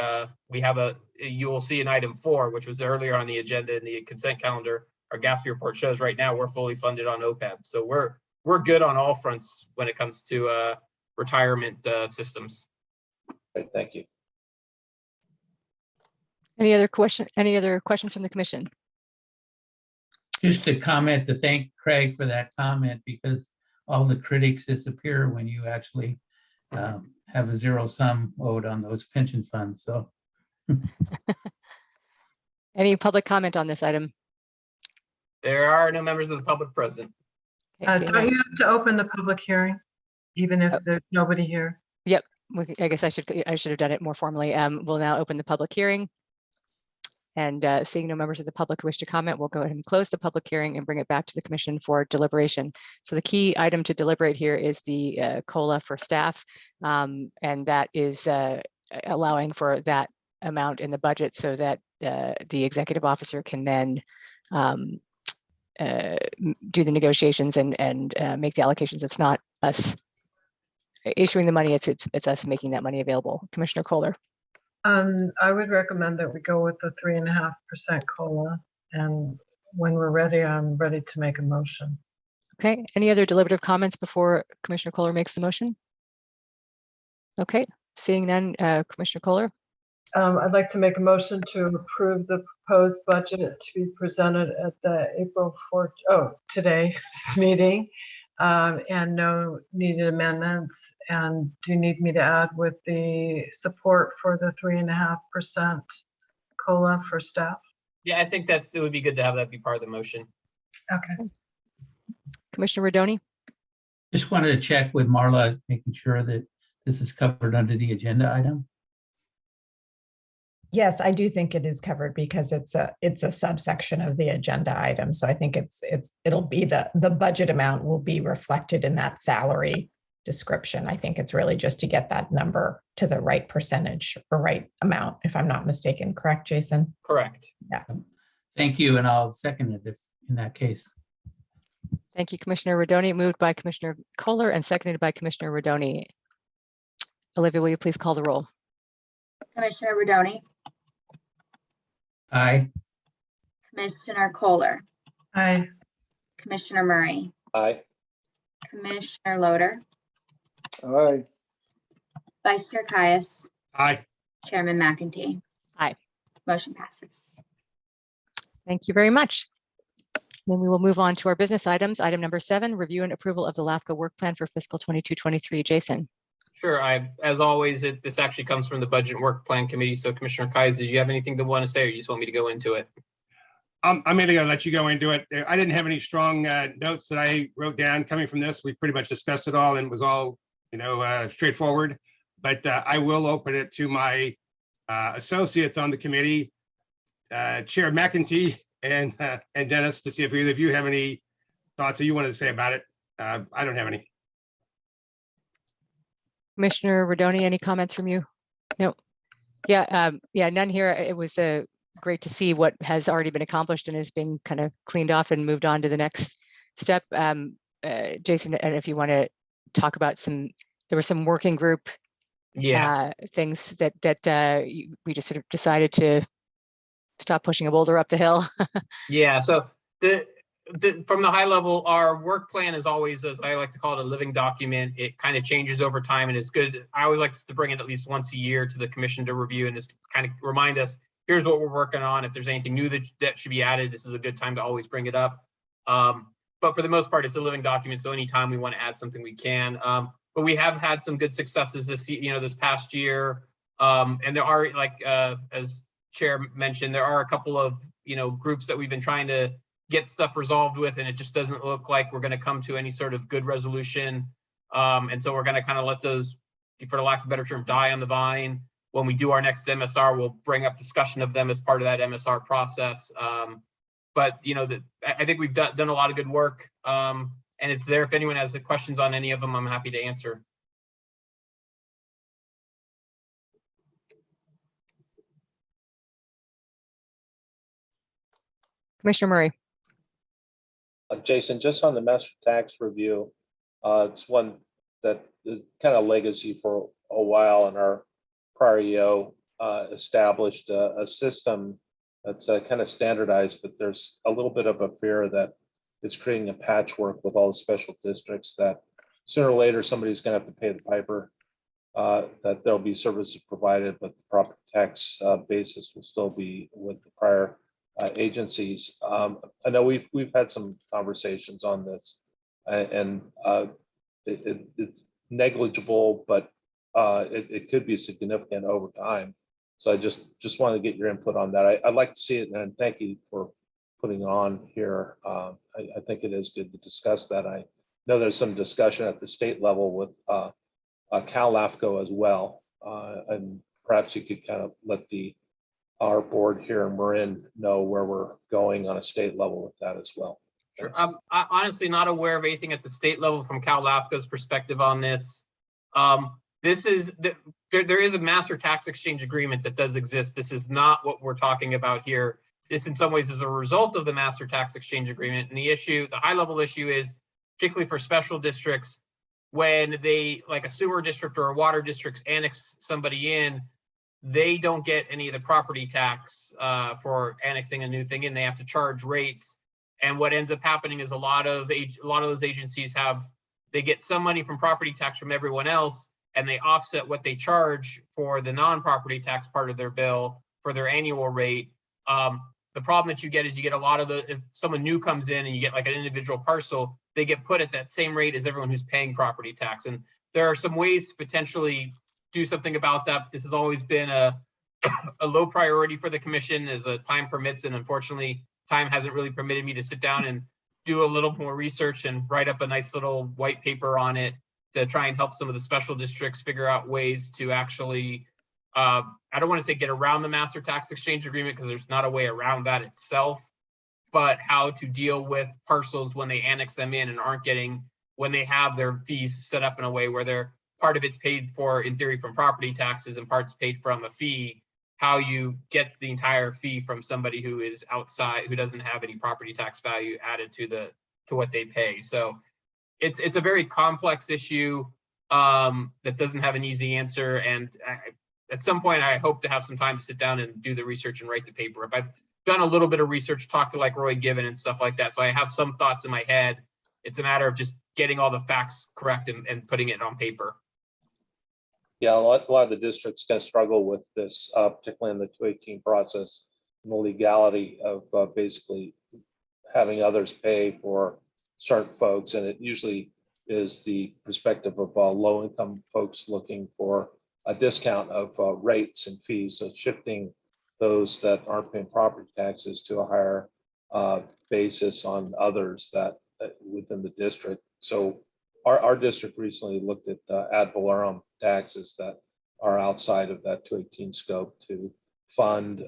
You will see in item 4, which was earlier on the agenda in the consent calendar. Our GASB report shows right now we're fully funded on OPEB, so we're good on all fronts when it comes to retirement systems. Okay, thank you. Any other questions from the commission? Just a comment to thank Craig for that comment, because all the critics disappear when you actually have a zero sum owed on those pension funds. So Any public comment on this item? There are no members of the public present. Okay, seeing Don't none. you have to open the public hearing, even if there's nobody here? I guess I should have done it more formally. We'll now open the public hearing. And seeing no members of the public who wish to comment, we'll go ahead and close the public hearing and bring it back to the commission for deliberation. So the key item to deliberate here is the COLA for staff. And that is allowing for that amount in the budget so that the executive officer can then do the negotiations and make the allocations. It's not us issuing the money, it's us making that money available. Commissioner Kohler. I would recommend that we go with the 3.5% COLA, and when we're ready, I'm ready to make a motion. Okay, any other deliberative comments before Commissioner Kohler makes the motion? Okay, seeing none, Commissioner Kohler. I'd like to make a motion to approve the proposed budget to be presented at the April 4th, today meeting. And no needed amendments. And do you need me to add with the support for the 3.5% COLA for staff? Yeah, I think that it would be good to have that be part of the motion. Okay. Commissioner Rodoni? Just wanted to check with Marla, making sure that this is covered under the agenda item. Yes, I do think it is covered because it's a subsection of the agenda item. So I think it'll be the budget amount will be reflected in that salary description. I think it's really just to get that number to the right percentage or right amount, if I'm not mistaken. Correct, Jason? Correct. Thank you, and I'll second it if in that case. Thank you, Commissioner Rodoni. Moved by Commissioner Kohler and seconded by Commissioner Rodoni. Olivia, will you please call the roll? Commissioner Rodoni, Aye. Commissioner Kohler, Aye. Commissioner Murray, Aye. Commissioner Loader, Aye. Vice Chair Caius, Aye. Chairman McEntee. Aye. Motion passes. Thank you very much. Then we will move on to our business items. Item number 7, review and approval of the LAFCo work plan for fiscal 22-23. Jason? Sure. As always, this actually comes from the Budget and Work Plan Committee. So Commissioner Kaiser, do you have anything to want to say, or you just want me to go into it? I'm going to let you go into it. I didn't have any strong notes that I wrote down coming from this. We pretty much discussed it all and was all, straightforward. But I will open it to my associates on the committee, Chair McEntee and Dennis, to see if either of you have any thoughts that you wanted to say about it. I don't have any. Commissioner Rodoni, any comments from you? No. Yeah, none here. It was great to see what has already been accomplished and is being kind of cleaned off and moved on to the next step. Jason, and if you want to talk about there were some working group things that we just sort of decided to stop pushing a boulder up the hill. Yeah, so from the high level, our work plan is always, as I like to call it, a living document. It kind of changes over time and is good. I always like to bring it at least once a year to the commission to review and just kind of remind us, here's what we're working on. If there's anything new that should be added, this is a good time to always bring it up. But for the most part, it's a living document. So anytime we want to add something, we can. But we have had some good successes this past year. And there are, as Chair mentioned, there are a couple of, groups that we've been trying to get stuff resolved with, and it just doesn't look like we're going to come to any sort of good resolution. And so we're going to kind of let those, for the lack of a better term, die on the vine. When we do our next MSR, we'll bring up discussion of them as part of that MSR process. But I think we've done a lot of good work, and it's there. If anyone has questions on any of them, I'm happy to answer. Commissioner Murray? Jason, just on the master tax review, it's one that is kind of legacy for a while, and our prior EO established a system that's kind of standardized, but there's a little bit of a fear that it's creating a patchwork with all the special districts that sooner or later somebody's going to have to pay the piper, that there'll be services provided, but the property tax basis will still be with the prior agencies. I know we've had some conversations on this, and it's negligible, but it could be significant over time. So I just wanted to get your input on that. I'd like to see it, and thank you for putting it on here. I think it is good to discuss that. I know there's some discussion at the state level with Cal LAFCo as well, and perhaps you could kind of let our board here in Marin know where we're going on a state level with that as well. Sure. I'm honestly not aware of anything at the state level from Cal LAFCo's perspective on this. There is a master tax exchange agreement that does exist. This is not what we're talking about here. This in some ways is a result of the master tax exchange agreement. And the high level issue is, particularly for special districts, when they, like a sewer district or a water district, annex somebody in, they don't get any of the property tax for annexing a new thing in. They have to charge rates. And what ends up happening is a lot of those agencies they get some money from property tax from everyone else, and they offset what they charge for the non-property tax part of their bill for their annual rate. The problem that you get is you get a lot of if someone new comes in and you get like an individual parcel, they get put at that same rate as everyone who's paying property tax. And there are some ways to potentially do something about that. This has always been a low priority for the commission as time permits. And unfortunately, time hasn't really permitted me to sit down and do a little more research and write up a nice little white paper on it to try and help some of the special districts figure out ways to actually, I don't want to say get around the master tax exchange agreement, because there's not a way around that itself, but how to deal with parcels when they annex them in and aren't getting, when they have their fees set up in a way where they're part of it's paid for in theory from property taxes and parts paid from a fee, how you get the entire fee from somebody who is outside, who doesn't have any property tax value added to what they pay. So it's a very complex issue that doesn't have an easy answer. And at some point, I hope to have some time to sit down and do the research and write the paper up. I've done a little bit of research, talked to like Roy Given and stuff like that. So I have some thoughts in my head. It's a matter of just getting all the facts correct and putting it on paper. Yeah, a lot of the districts going to struggle with this, particularly in the 218 process, and the legality of basically having others pay for certain folks. And it usually is the perspective of low-income folks looking for a discount of rates and fees. So shifting those that aren't paying property taxes to a higher basis on others that within the district. So our district recently looked at ad valorem taxes that are outside of that 218 scope to fund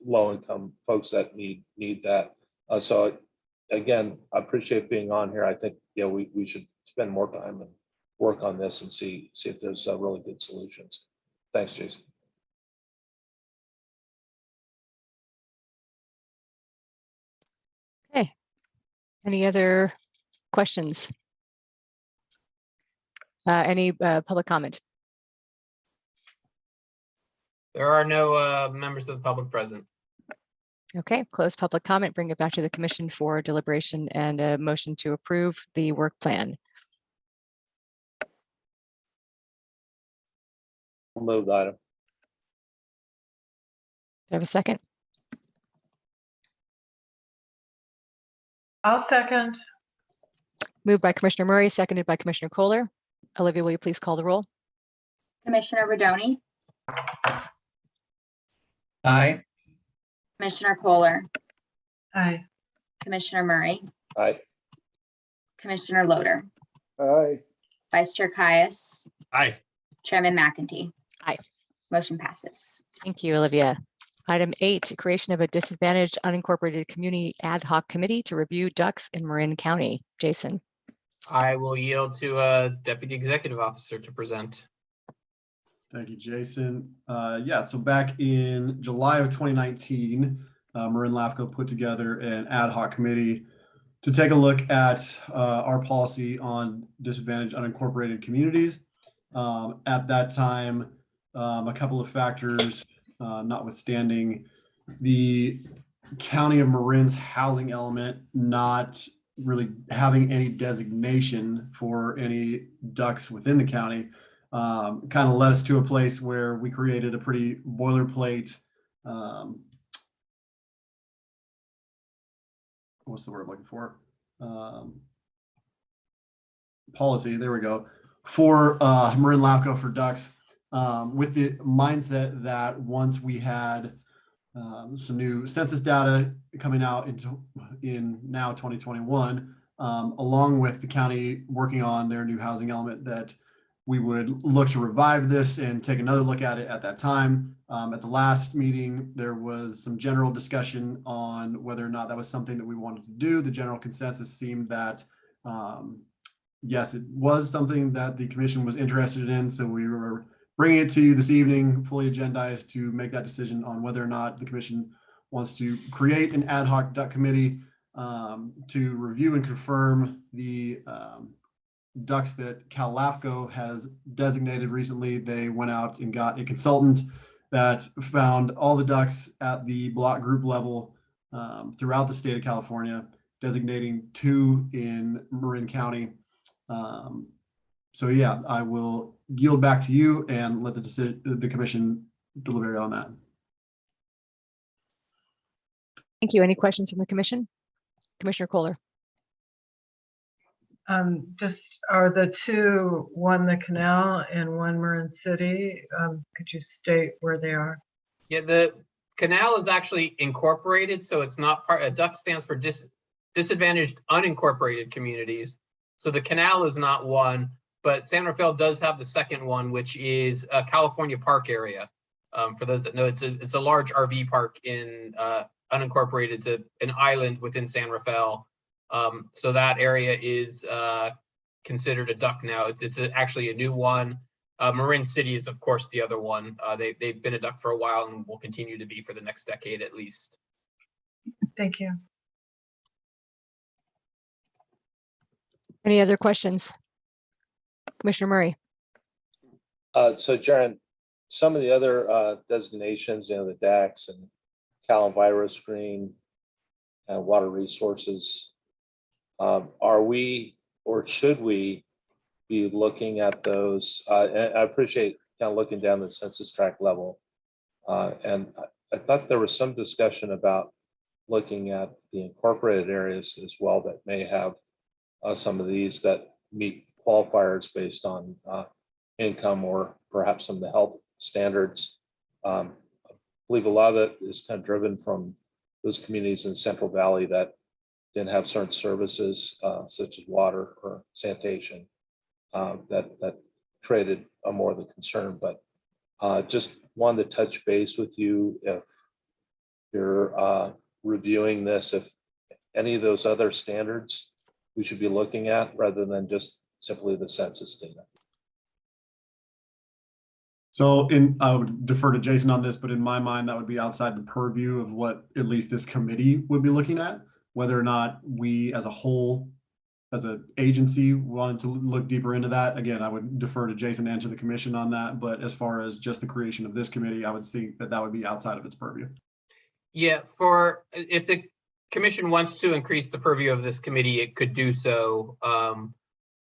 low-income folks that need that. So again, I appreciate being on here. I think we should spend more time and work on this and see if there's really good solutions. Thanks, Jason. Okay. Any other questions? Any public comment? There are no members of the public present. Okay, close public comment, bring it back to the commission for deliberation and a motion to approve the work plan. We'll move the item. Do I have a second? I'll second. Moved by Commissioner Murray, seconded by Commissioner Kohler. Olivia, will you please call the roll? Commissioner Rodoni, Aye. Commissioner Kohler, Aye. Commissioner Murray, Aye. Commissioner Loader, Aye. Vice Chair Caius, Aye. Chairman McEntee. Aye. Motion passes. Thank you, Olivia. Item 8, creation of a disadvantaged unincorporated community ad hoc committee to review ducks in Marin County. Jason. I will yield to Deputy Executive Officer to present. Thank you, Jason. Yeah, so back in July of 2019, Marin LAFCo put together an ad hoc committee to take a look at our policy on disadvantaged unincorporated communities. At that time, a couple of factors notwithstanding, the County of Marin's housing element not really having any designation for any ducks within the county kind of led us to a place where we created a pretty boilerplate what's the word I'm looking for? Policy, there we go, for Marin LAFCo for ducks, with the mindset that once we had some new census data coming out in now 2021, along with the county working on their new housing element, that we would look to revive this and take another look at it at that time. At the last meeting, there was some general discussion on whether or not that was something that we wanted to do. The general consensus seemed that yes, it was something that the commission was interested in. So we were bringing it to you this evening, fully agendized, to make that decision on whether or not the commission wants to create an ad hoc duck committee to review and confirm the ducks that Cal LAFCo has designated recently. They went out and got a consultant that found all the ducks at the block group level throughout the state of California, designating 2 in Marin County. So yeah, I will yield back to you and let the commission deliberate on that. Thank you. Any questions from the commission? Commissioner Kohler. Just are the two, one the canal and one Marin City? Could you state where they are? Yeah, the canal is actually incorporated, so it's not part, DUC stands for disadvantaged unincorporated communities. So the canal is not one, but San Rafael does have the second one, which is a California Park area. For those that know, it's a large RV park in unincorporated. It's an island within San Rafael. So that area is considered a DUC now. It's actually a new one. Marin City is, of course, the other one. They've been a DUC for a while and will continue to be for the next decade at least. Thank you. Any other questions? Commissioner Murray. So Jaren, some of the other designations, you know, the DAX and Cal Enviro Screen and water resources, are we or should we be looking at those? And I appreciate kind of looking down the census tract level. And I thought there was some discussion about looking at the incorporated areas as well that may have some of these that meet qualifiers based on income or perhaps some of the health standards. I believe a lot of that is kind of driven from those communities in Central Valley that didn't have certain services such as water or sanitation that created a more of the concern. But just wanted to touch base with you if you're reviewing this, if any of those other standards we should be looking at rather than just simply the census data. So I would defer to Jason on this, but in my mind, that would be outside the purview of what at least this committee would be looking at. Whether or not we as a whole, as an agency, wanted to look deeper into that. Again, I would defer to Jason and to the commission on that. But as far as just the creation of this committee, I would think that would be outside of its purview. Yeah, if the commission wants to increase the purview of this committee, it could do so.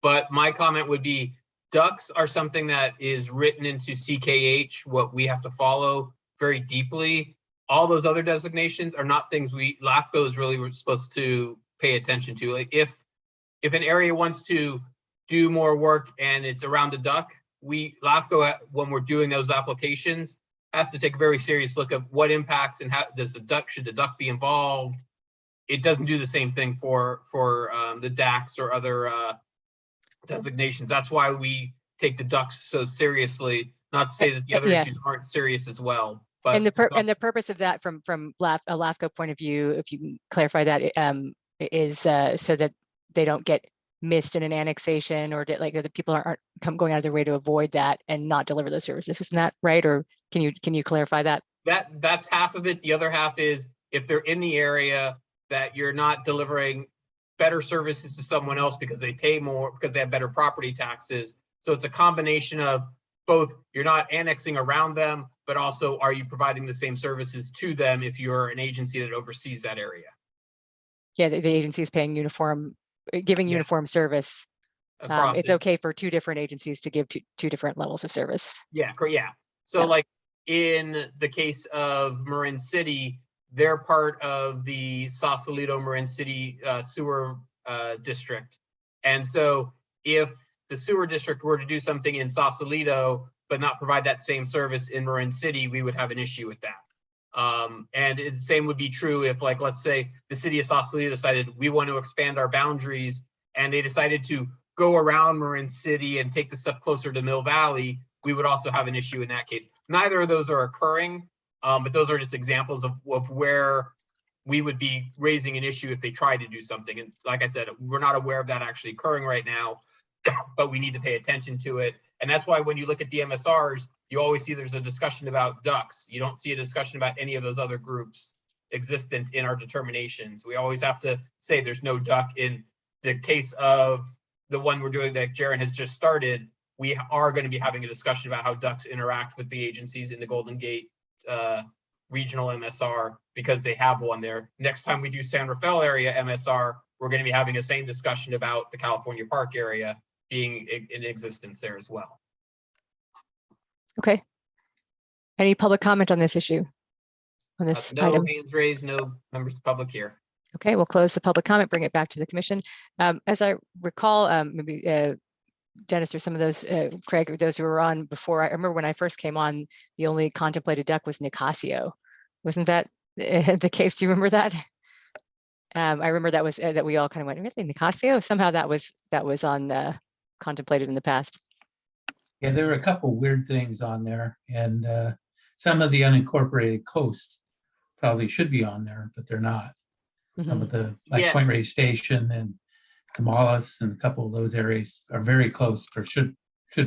But my comment would be DUCs are something that is written into CKH, what we have to follow very deeply. All those other designations are not things LAFCo is really supposed to pay attention to. Like if an area wants to do more work and it's around a DUC, LAFCO, when we're doing those applications, has to take a very serious look at what impacts and how should the DUC be involved. It doesn't do the same thing for the DAX or other designations. That's why we take the DUCs so seriously. Not to say that the other issues aren't serious as well. But and the purpose of that from a LAFCO point of view, if you can clarify that, is so that they don't get missed in an annexation, or like the people aren't going out of their way to avoid that and not deliver those services. Isn't that right? Or can you clarify that? That's half of it. The other half is if they're in the area that you're not delivering better services to someone else because they pay more, because they have better property taxes. So it's a combination of both, you're not annexing around them, but also are you providing the same services to them if you're an agency that oversees that area? Yeah, the agency is paying giving uniform service. It's okay for two different agencies to give two different levels of service. Yeah, yeah. So like in the case of Marin City, they're part of the Sausalito Marin City sewer district. And so if the sewer district were to do something in Sausalito, but not provide that same service in Marin City, we would have an issue with that. And the same would be true if, like, let's say the city of Sausalito decided we want to expand our boundaries and they decided to go around Marin City and take the stuff closer to Mill Valley, we would also have an issue in that case. Neither of those are occurring, but those are just examples of where we would be raising an issue if they tried to do something. And like I said, we're not aware of that actually occurring right now, but we need to pay attention to it. And that's why when you look at the MSRs, you always see there's a discussion about DUCs. You don't see a discussion about any of those other groups existent in our determinations. We always have to say there's no DUC. In the case of the one we're doing that Jaren has just started, we are going to be having a discussion about how DUCs interact with the agencies in the Golden Gate regional MSR, because they have one there. Next time we do San Rafael area MSR, we're going to be having the same discussion about the California Park area, being in existence there as well. Okay. Any public comment on this issue? On this No item? hands raised, no members of the public here. Okay, we'll close the public comment, bring it back to the commission. As I recall, maybe Dennis or some of those, Craig, those who were on before, I remember when I first came on, the only contemplated duck was LAFCo. Wasn't that the case? Do you remember that? I remember that was that we all kind of went, really, LAFCo? Somehow that was on contemplated in the past. Yeah, there were a couple weird things on there, and some of the unincorporated coasts probably should be on there, but they're not. Some of the, like Yeah. Point Reyes Station and Tamales and a couple of those areas are very close, or should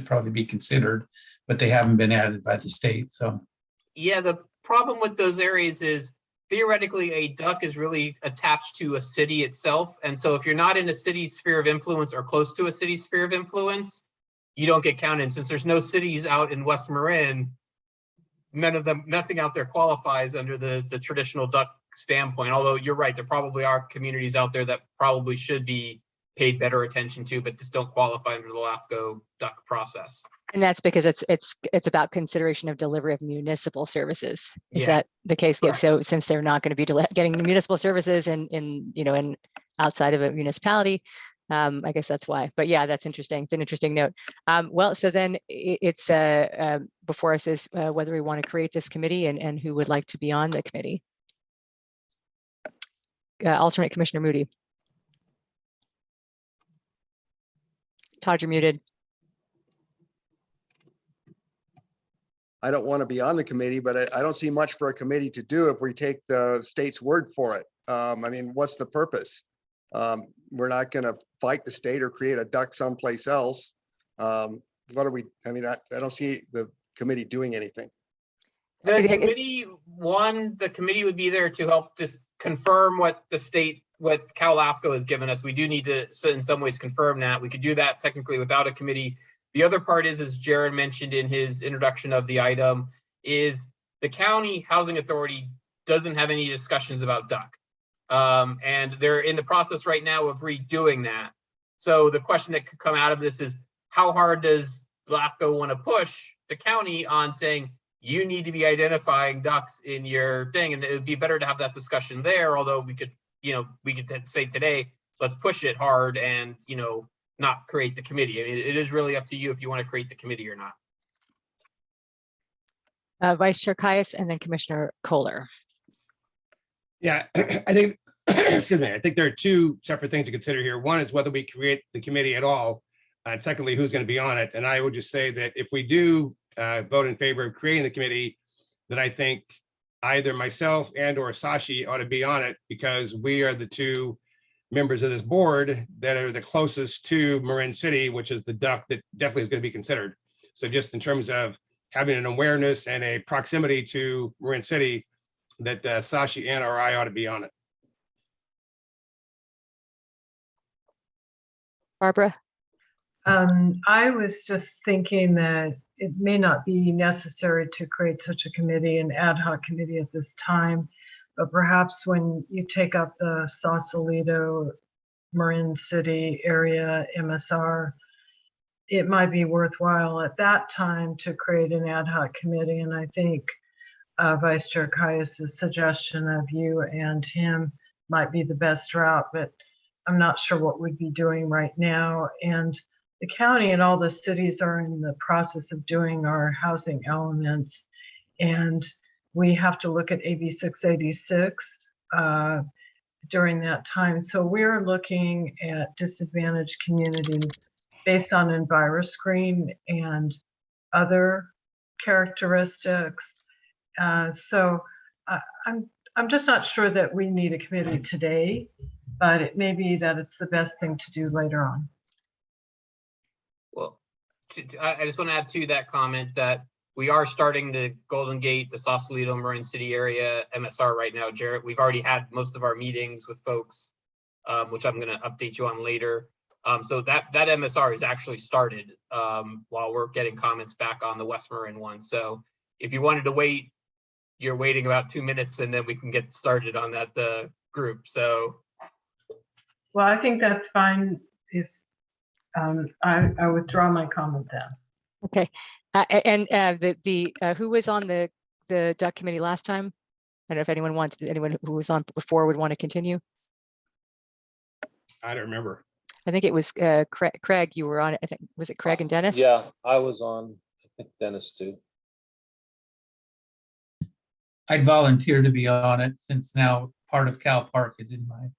probably be considered, but they haven't been added by the state, so. Yeah, the problem with those areas is theoretically a duck is really attached to a city itself. And so if you're not in a city's sphere of influence or close to a city's sphere of influence, you don't get counted. Since there's no cities out in West Marin, nothing out there qualifies under the traditional duck standpoint. Although you're right, there probably are communities out there that probably should be paid better attention to, but just don't qualify under the LAFCo duck process. And that's because it's about consideration of delivery of municipal services. Is Yeah. that the case, Gabe? Correct. So since they're not going to be getting municipal services in outside of a municipality, I guess that's why. But yeah, that's interesting. It's an interesting note. Well, so then it's before us is whether we want to create this committee and who would like to be on the committee. Alternate Commissioner Moody. Todd, you're muted. I don't want to be on the committee, but I don't see much for a committee to do if we take the state's word for it. I mean, what's the purpose? We're not going to fight the state or create a duck someplace else. What are we, I mean, I don't see the committee doing anything. The committee would be there to help just confirm what Cal LAFCo has given us. We do need to, in some ways, confirm that. We could do that technically without a committee. The other part is, as Jared mentioned in his introduction of the item, is the county housing authority doesn't have any discussions about duck. And they're in the process right now of redoing that. So the question that could come out of this is, how hard does LAFCo want to push the county on saying, you need to be identifying ducks in your thing? And it would be better to have that discussion there, although we could say today, let's push it hard and, not create the committee. I mean, it is really up to you if you want to create the committee or not. Vice Chair Caius and then Commissioner Kohler. Yeah, I think, excuse me, I think there are two separate things to consider here. One is whether we create the committee at all. And secondly, who's going to be on it. And I would just say that if we do vote in favor of creating the committee, then I think either myself and or Sashi ought to be on it, because we are the two members of this board that are the closest to Marin City, which is the duck that definitely is going to be considered. So just in terms of having an awareness and a proximity to Marin City, that Sashi and or I ought to be on it. Barbara? I was just thinking that it may not be necessary to create such a committee, an ad hoc committee at this time, but perhaps when you take up the Sausalito, Marin City area MSR, it might be worthwhile at that time to create an ad hoc committee. And I think Vice Chair Caius's suggestion of you and him might be the best route, but I'm not sure what we'd be doing right now. And the county and all the cities are in the process of doing our housing elements, and we have to look at AB 686 during that time. So we're looking at disadvantaged communities based on EnviroScreen and other characteristics. So I'm just not sure that we need a committee today, but it may be that it's the best thing to do later on. Well, I just want to add to that comment that we are starting the Golden Gate, the Sausalito, Marin City area MSR right now, Jarrett. We've already had most of our meetings with folks, which I'm going to update you on later. So that MSR is actually started while we're getting comments back on the West Marin one. So if you wanted to wait, you're waiting about 2 minutes, and then we can get started on that group. So, well, I think that's fine. I withdraw my comment then. Okay. Who was on the duck committee last time? I don't know if anyone who was on before would want to continue. I don't remember. I think it was Craig, you were on it. I think, was it Craig and Dennis? Yeah, I was on, I think Dennis too. I'd volunteer to be on it since now part of Cal Park is in my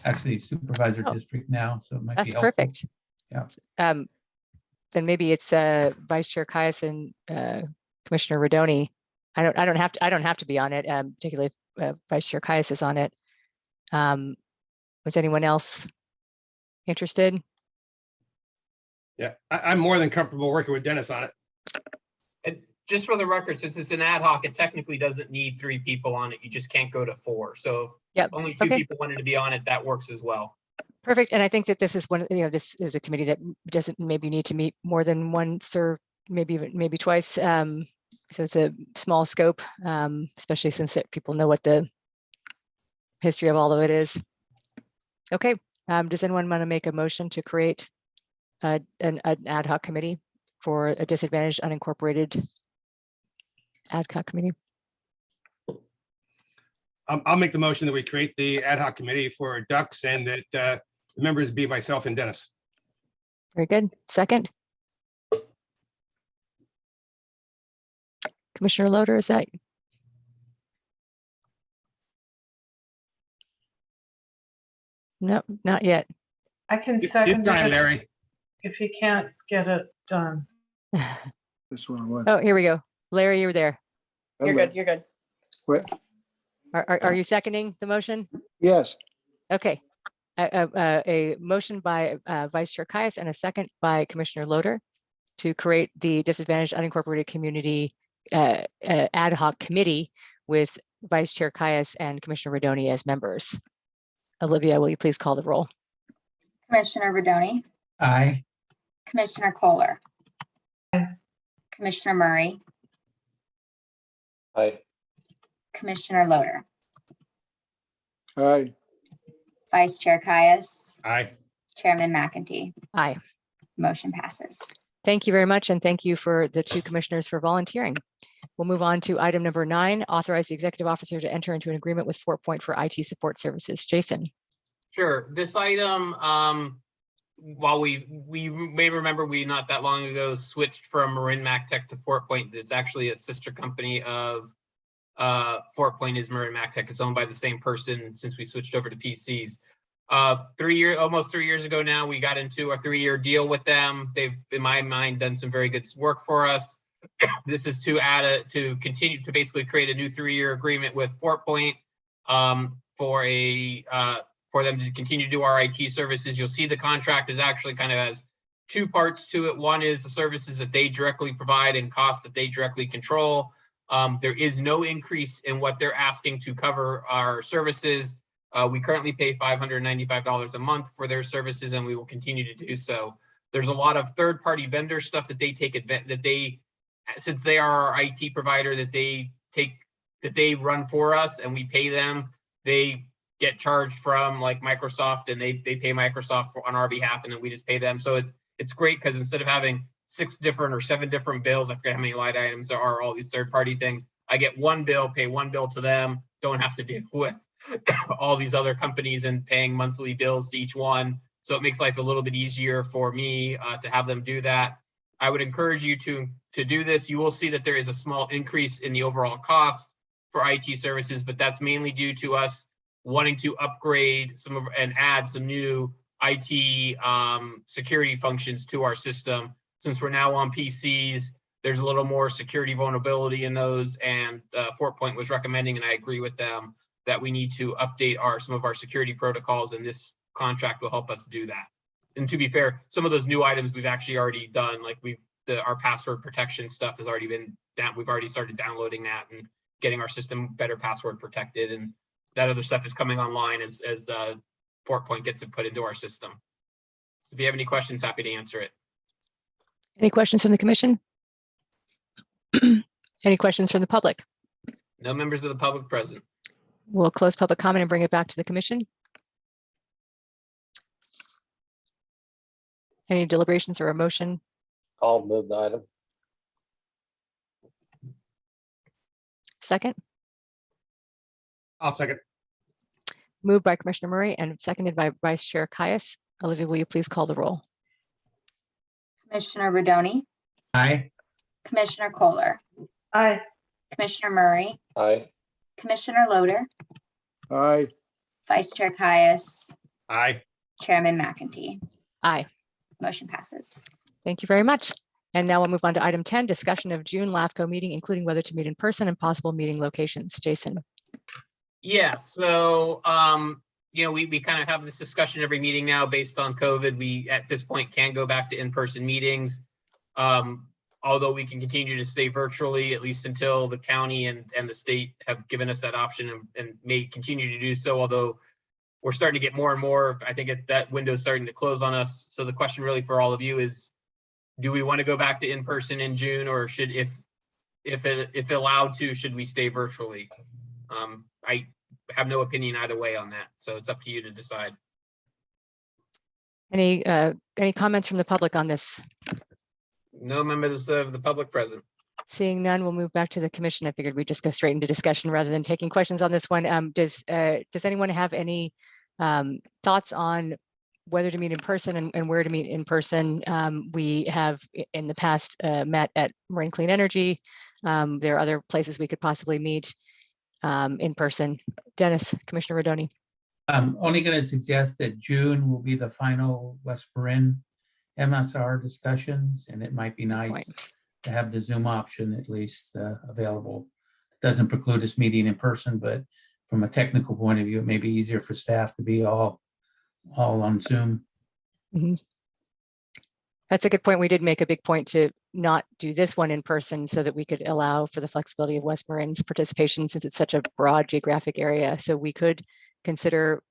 actually supervisor Oh, district now, so it might be That's helpful. perfect. Yeah. Then maybe it's Vice Chair Caius and Commissioner Rodoni. I don't have to be on it, particularly if Vice Chair Caius is on it. Was anyone else interested? Yeah, I'm more than comfortable working with Dennis on it. And just for the record, since it's an ad hoc, it technically doesn't need 3 people on it. You just can't go to 4. So if Yep. only 2 Okay. people wanted to be on it, that works as well. Perfect. And I think that this is this is a committee that doesn't maybe need to meet more than once or maybe twice. So it's a small scope, especially since people know what the history of all of it is. Okay. Does anyone want to make a motion to create an ad hoc committee for a disadvantaged unincorporated ad hoc committee? I'll make the motion that we create the ad hoc committee for ducks and that the members be myself and Dennis. Very good. Second. Commissioner Loader, is that? No, not yet. I can Keep second trying, it Larry. if you can't get it done. This one. Oh, here we go. Larry, you're there. You're good, you're good. What? Are you seconding the motion? Yes, Okay. A motion by Vice Chair Caius and a second by Commissioner Loader to create the disadvantaged unincorporated community ad hoc committee with Vice Chair Caius and Commissioner Rodoni as members. Olivia, will you please call the roll? Commissioner Rodoni, Aye. Commissioner Kohler, Aye. Commissioner Murray, Aye. Commissioner Loader, aye. Vice Chair Caius, Aye. Chairman McEntee. Aye. Motion passes. Thank you very much. And thank you for the 2 commissioners for volunteering. We'll move on to item number 9, authorize the executive officer to enter into an agreement with Fort Point for IT support services. Jason. Sure. This item, while we may remember, we not that long ago switched from Marin MacTech to Fort Point. It's actually a sister company of Fort Point is Marin MacTech. It's owned by the same person since we switched over to PCs. Almost 3 years ago now, we got into a 3-year deal with them. They've, in my mind, done some very good work for us. This is to continue to basically create a new 3-year agreement with Fort Point for them to continue to do our IT services. You'll see the contract is actually kind of has 2 parts to it. One is the services that they directly provide and costs that they directly control. There is no increase in what they're asking to cover our services. We currently pay $595 a month for their services, and we will continue to do so. There's a lot of third-party vendor stuff that they take since they are our IT provider, that they run for us and we pay them. They get charged from like Microsoft, and they pay Microsoft on our behalf, and then we just pay them. So it's great because instead of having 6 different or 7 different bills, I forget how many line items there are, all these third-party things, I get one bill, pay one bill to them, don't have to deal with all these other companies and paying monthly bills to each one. So it makes life a little bit easier for me to have them do that. I would encourage you to do this. You will see that there is a small increase in the overall cost for IT services, but that's mainly due to us wanting to upgrade and add some new IT security functions to our system. Since we're now on PCs, there's a little more security vulnerability in those, and Fort Point was recommending, and I agree with them, that we need to update some of our security protocols, and this contract will help us do that. And to be fair, some of those new items we've actually already done, like our password protection stuff has already been down. We've already started downloading that and getting our system better password protected, and that other stuff is coming online as Fort Point gets it put into our system. So if you have any questions, happy to answer it. Any questions from the commission? Any questions from the public? No members of the public present. We'll close public comment and bring it back to the commission. Any deliberations or a motion? I'll move the item. Second, I'll second. moved by Commissioner Murray and seconded by Vice Chair Caius. Olivia, will you please call the roll? Commissioner Rodoni, Aye. Commissioner Kohler, Aye. Commissioner Murray, Aye. Commissioner Loader, Aye. Vice Chair Caius, Aye. Chairman McEntee. Aye. Motion passes. Thank you very much. And now we'll move on to item 10, discussion of June LAFCo meeting, including whether to meet in person and possible meeting locations. Jason. Yeah, so, we kind of have this discussion every meeting now based on COVID. We, at this point, can go back to in-person meetings. Although we can continue to stay virtually, at least until the county and the state have given us that option and may continue to do so, although we're starting to get more and more, I think that window is starting to close on us. So the question really for all of you is, do we want to go back to in-person in June, or should, if allowed to, should we stay virtually? I have no opinion either way on that, so it's up to you to decide. Any comments from the public on this? No members of the public present. Seeing none, we'll move back to the commission. I figured we'd just go straight into discussion rather than taking questions on this one. Does anyone have any thoughts on whether to meet in person and where to meet in person? We have in the past met at Marin Clean Energy. There are other places we could possibly meet in person. Dennis, Commissioner Rodoni. I'm only going to suggest that June will be the final West Marin MSR discussions, and it might be nice point. to have the Zoom option at least available. It doesn't preclude us meeting in person, but from a technical point of view, it may be easier for staff to be all on Zoom. That's a good point. We did make a big point to not do this one in person so that we could allow for the flexibility of West Marin's participation, since it's such a broad geographic area. So we could consider,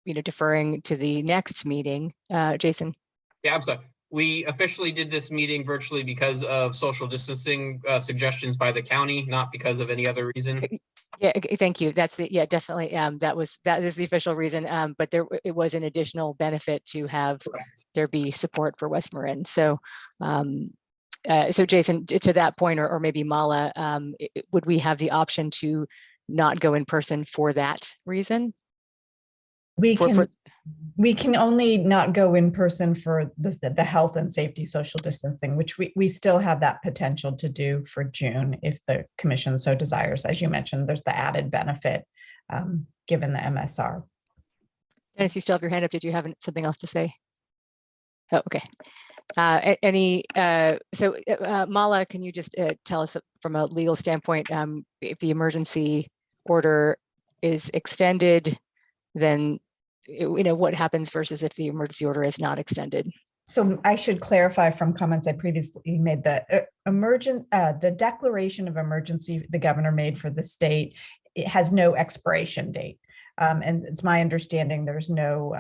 deferring to the next meeting. Jason. Yeah, I'm sorry. We officially did this meeting virtually because of social distancing suggestions by the county, not because of any other reason. Yeah, thank you. That's the, yeah, definitely. That is the official reason. But it was an additional benefit to have there be support for West Marin. So, so Jason, to that point, or maybe Mala, would we have the option to not go in person for that reason? We can only not go in person for the health and safety social distancing, which we still have that potential to do for June if the commission so desires. As you mentioned, there's the added benefit given the MSR. Dennis, you still have your hand up. Did you have something else to say? Oh, okay. So Mala, can you just tell us from a legal standpoint, if the emergency order is extended, then what happens versus if the emergency order is not extended? So I should clarify from comments I previously made that the declaration of emergency the governor made for the state, it has no expiration date. And it's my understanding there's no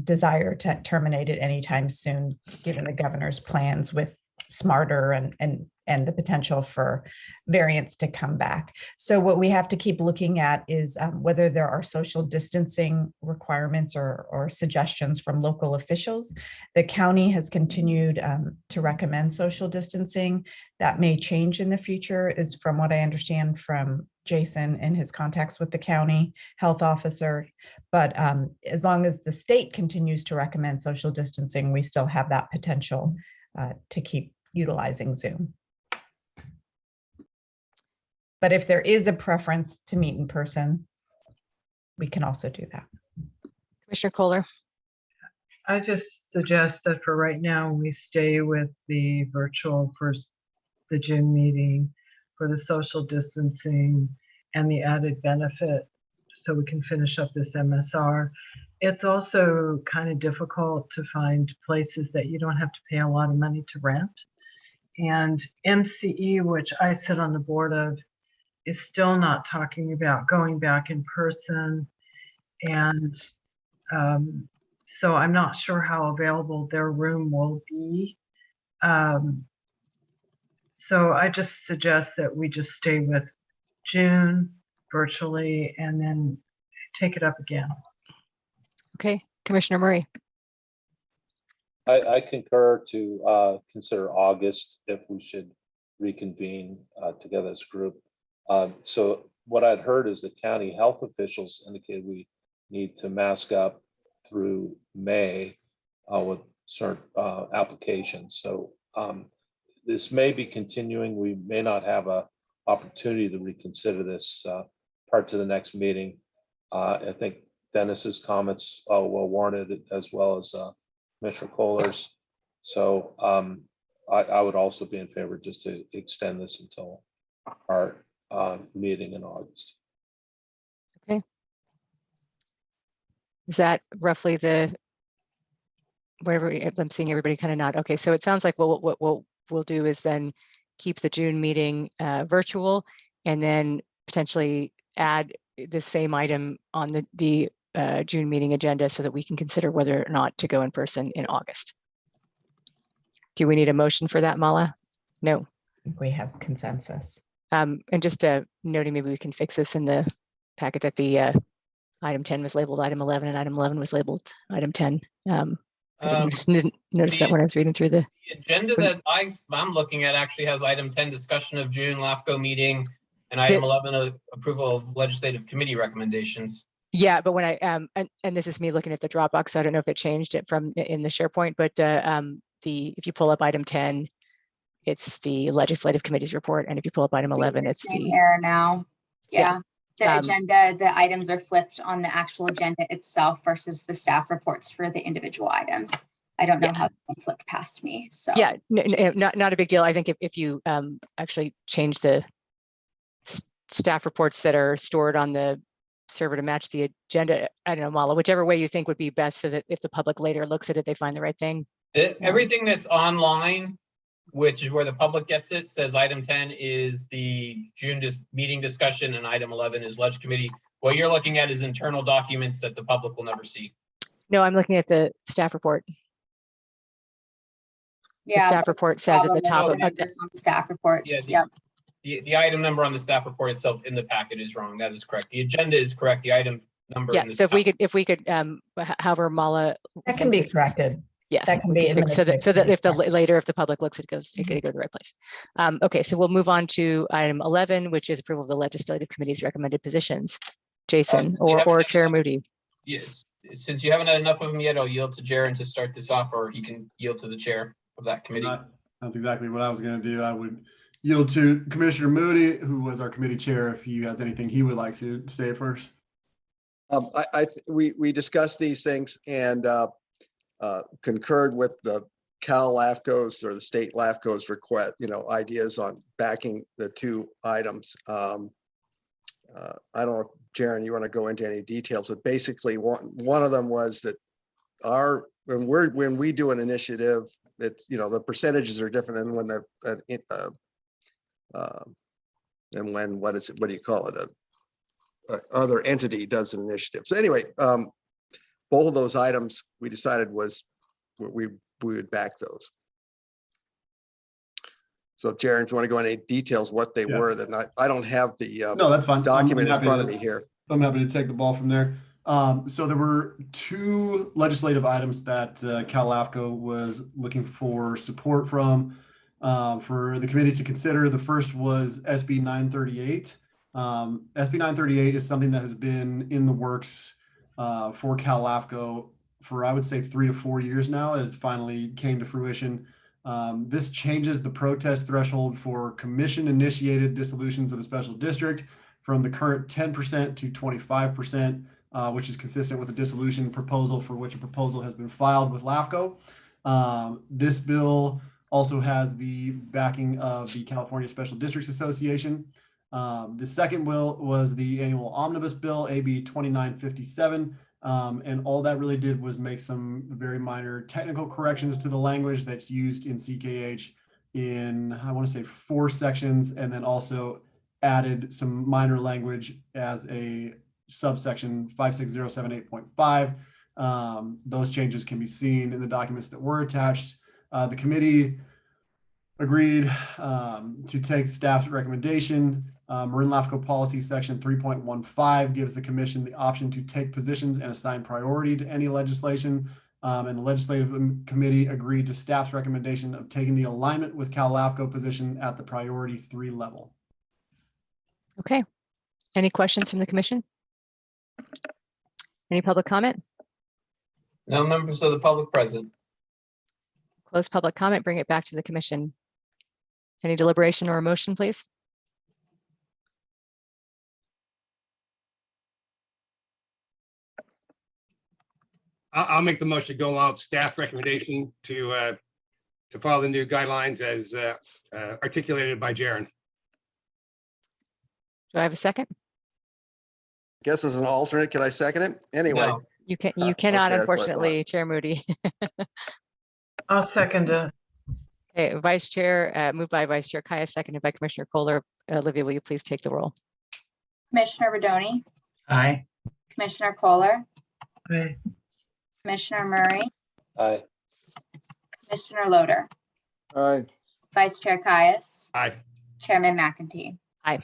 desire to terminate it anytime soon, given the governor's plans with smarter and the potential for variants to come back. So what we have to keep looking at is whether there are social distancing requirements or suggestions from local officials. The county has continued to recommend social distancing. That may change in the future, is from what I understand from Jason and his contacts with the county health officer. But as long as the state continues to recommend social distancing, we still have that potential to keep utilizing Zoom. But if there is a preference to meet in person, we can also do that. Commissioner Kohler. I just suggest that for right now, we stay with the virtual for the June meeting for the social distancing and the added benefit so we can finish up this MSR. It's also kind of difficult to find places that you don't have to pay a lot of money to rent. And MCE, which I sit on the board of, is still not talking about going back in person. And so I'm not sure how available their room will be. So I just suggest that we just stay with June virtually and then take it up again. Okay, Commissioner Murray. I concur to consider August if we should reconvene together as a group. So what I'd heard is the county health officials indicated we need to mask up through May with certain applications. So this may be continuing. We may not have a opportunity to reconsider this prior to the next meeting. I think Dennis's comments are well warranted, as well as Commissioner Kohler's. So I would also be in favor just to extend this until our meeting in August. Is that roughly the, whatever, I'm seeing everybody kind of nod. Okay, so it sounds like what we'll do is then keep the June meeting virtual, and then potentially add the same item on the June meeting agenda so that we can consider whether or not to go in person in August. Do we need a motion for that, Mala? No. We have consensus. And just noting, maybe we can fix this in the packet that the item 10 was labeled item 11 and item 11 was labeled item 10. I didn't notice that when I was reading through the agenda that I'm looking at actually has item 10, discussion of June LAFCo meeting, and item 11, approval of legislative committee recommendations. Yeah, but when I and this is me looking at the Dropbox, so I don't know if it changed it from in the SharePoint, but if you pull up item 10, it's the legislative committee's report, and if you pull up item 11, it's the error now. Yeah. The Um, agenda, the items are flipped on the actual agenda itself versus the staff reports for the individual items. I don't know Yeah. how that slipped past me. So yeah, not a big deal. I think if you actually change the staff reports that are stored on the server to match the agenda, I don't know, Mala, whichever way you think would be best, so that if the public later looks at it, they find the right thing. Everything that's online, which is where the public gets it, says item 10 is the June meeting discussion, and item 11 is Ledge Committee. What you're looking at is internal documents that the public will never see. No, I'm looking at the staff report. The yeah, staff that's report the says at the problem, top is of the numbers on the staff reports. Yeah, Yep. The item number on the staff report itself in the packet is wrong. That is correct. The agenda is correct. The item number. Yeah, in the so staff- if we could however Mala That can thinks be it's- corrected. Yeah, That can we be can fix so that administratively if the corrected. later, if the public looks, it could go to the right place. Okay, so we'll move on to item 11, which is approval of the legislative committee's recommended positions. Jason since you haven't or had Chair enough- Moody. Yes, since you haven't had enough of them yet, I'll yield to Jaron to start this off, or he can yield to the chair of that committee. That's exactly what I was going to do. I would yield to Commissioner Moody, who was our committee chair, if he has anything he would like to say first. We discussed these things and concurred with the Cal LAFCo's or the state LAFCo's request, ideas on backing the two items. I don't know, if Jaron, you want to go into any details, but basically one of them was that when we do an initiative, it's, the percentages are different than when what do you call it? Other entity does an initiative. So anyway, both of those items we decided was we would back those. So Jaron, if you want to go into any details what they were, then I don't have the No, that's fine. document I'm in front of happy me here. I'm happy to take the ball from there. So there were two legislative items that Cal LAFCo was looking for support from for the committee to consider. The first was SB 938. SB 938 is something that has been in the works for Cal LAFCo for, I would say, 3 to 4 years now. It finally came to fruition. This changes the protest threshold for commission-initiated dissolutions of a special district from the current 10% to 25%, which is consistent with a dissolution proposal for which a proposal has been filed with LAFCO. This bill also has the backing of the California Special Districts Association. The second bill was the annual omnibus bill, AB 2957. And all that really did was make some very minor technical corrections to the language that's used in CKH in, I want to say, 4 sections, and then also added some minor language as a subsection 56078.5. Those changes can be seen in the documents that were attached. The committee agreed to take staff's recommendation. Marin LAFCo policy section 3.15 gives the commission the option to take positions and assign priority to any legislation And the legislative committee agreed to staff's recommendation of taking the alignment with Cal LAFCo position at the priority 3 level. Okay. Any questions from the commission? Any public comment? No members of the public present. Close public comment, bring it back to the commission. Any deliberation or a motion, please? I'll make the motion to go along with staff recommendation to follow the new guidelines as articulated by Jaren. Do I have a second? Guess as an alternate, can I second it? Anyway, No. You cannot, okay, that's what I thought. unfortunately, Chair Moody. I'll second it. Okay, Vice Chair, moved by Vice Chair Kaya, seconded by Commissioner Kohler. Olivia, will you please take the roll? Commissioner Rodoni, Aye. Commissioner Kohler, Aye. Commissioner Murray, Aye. Commissioner Loader, Aye. Vice Chair Caius, Aye. Chairman McEntee. Aye.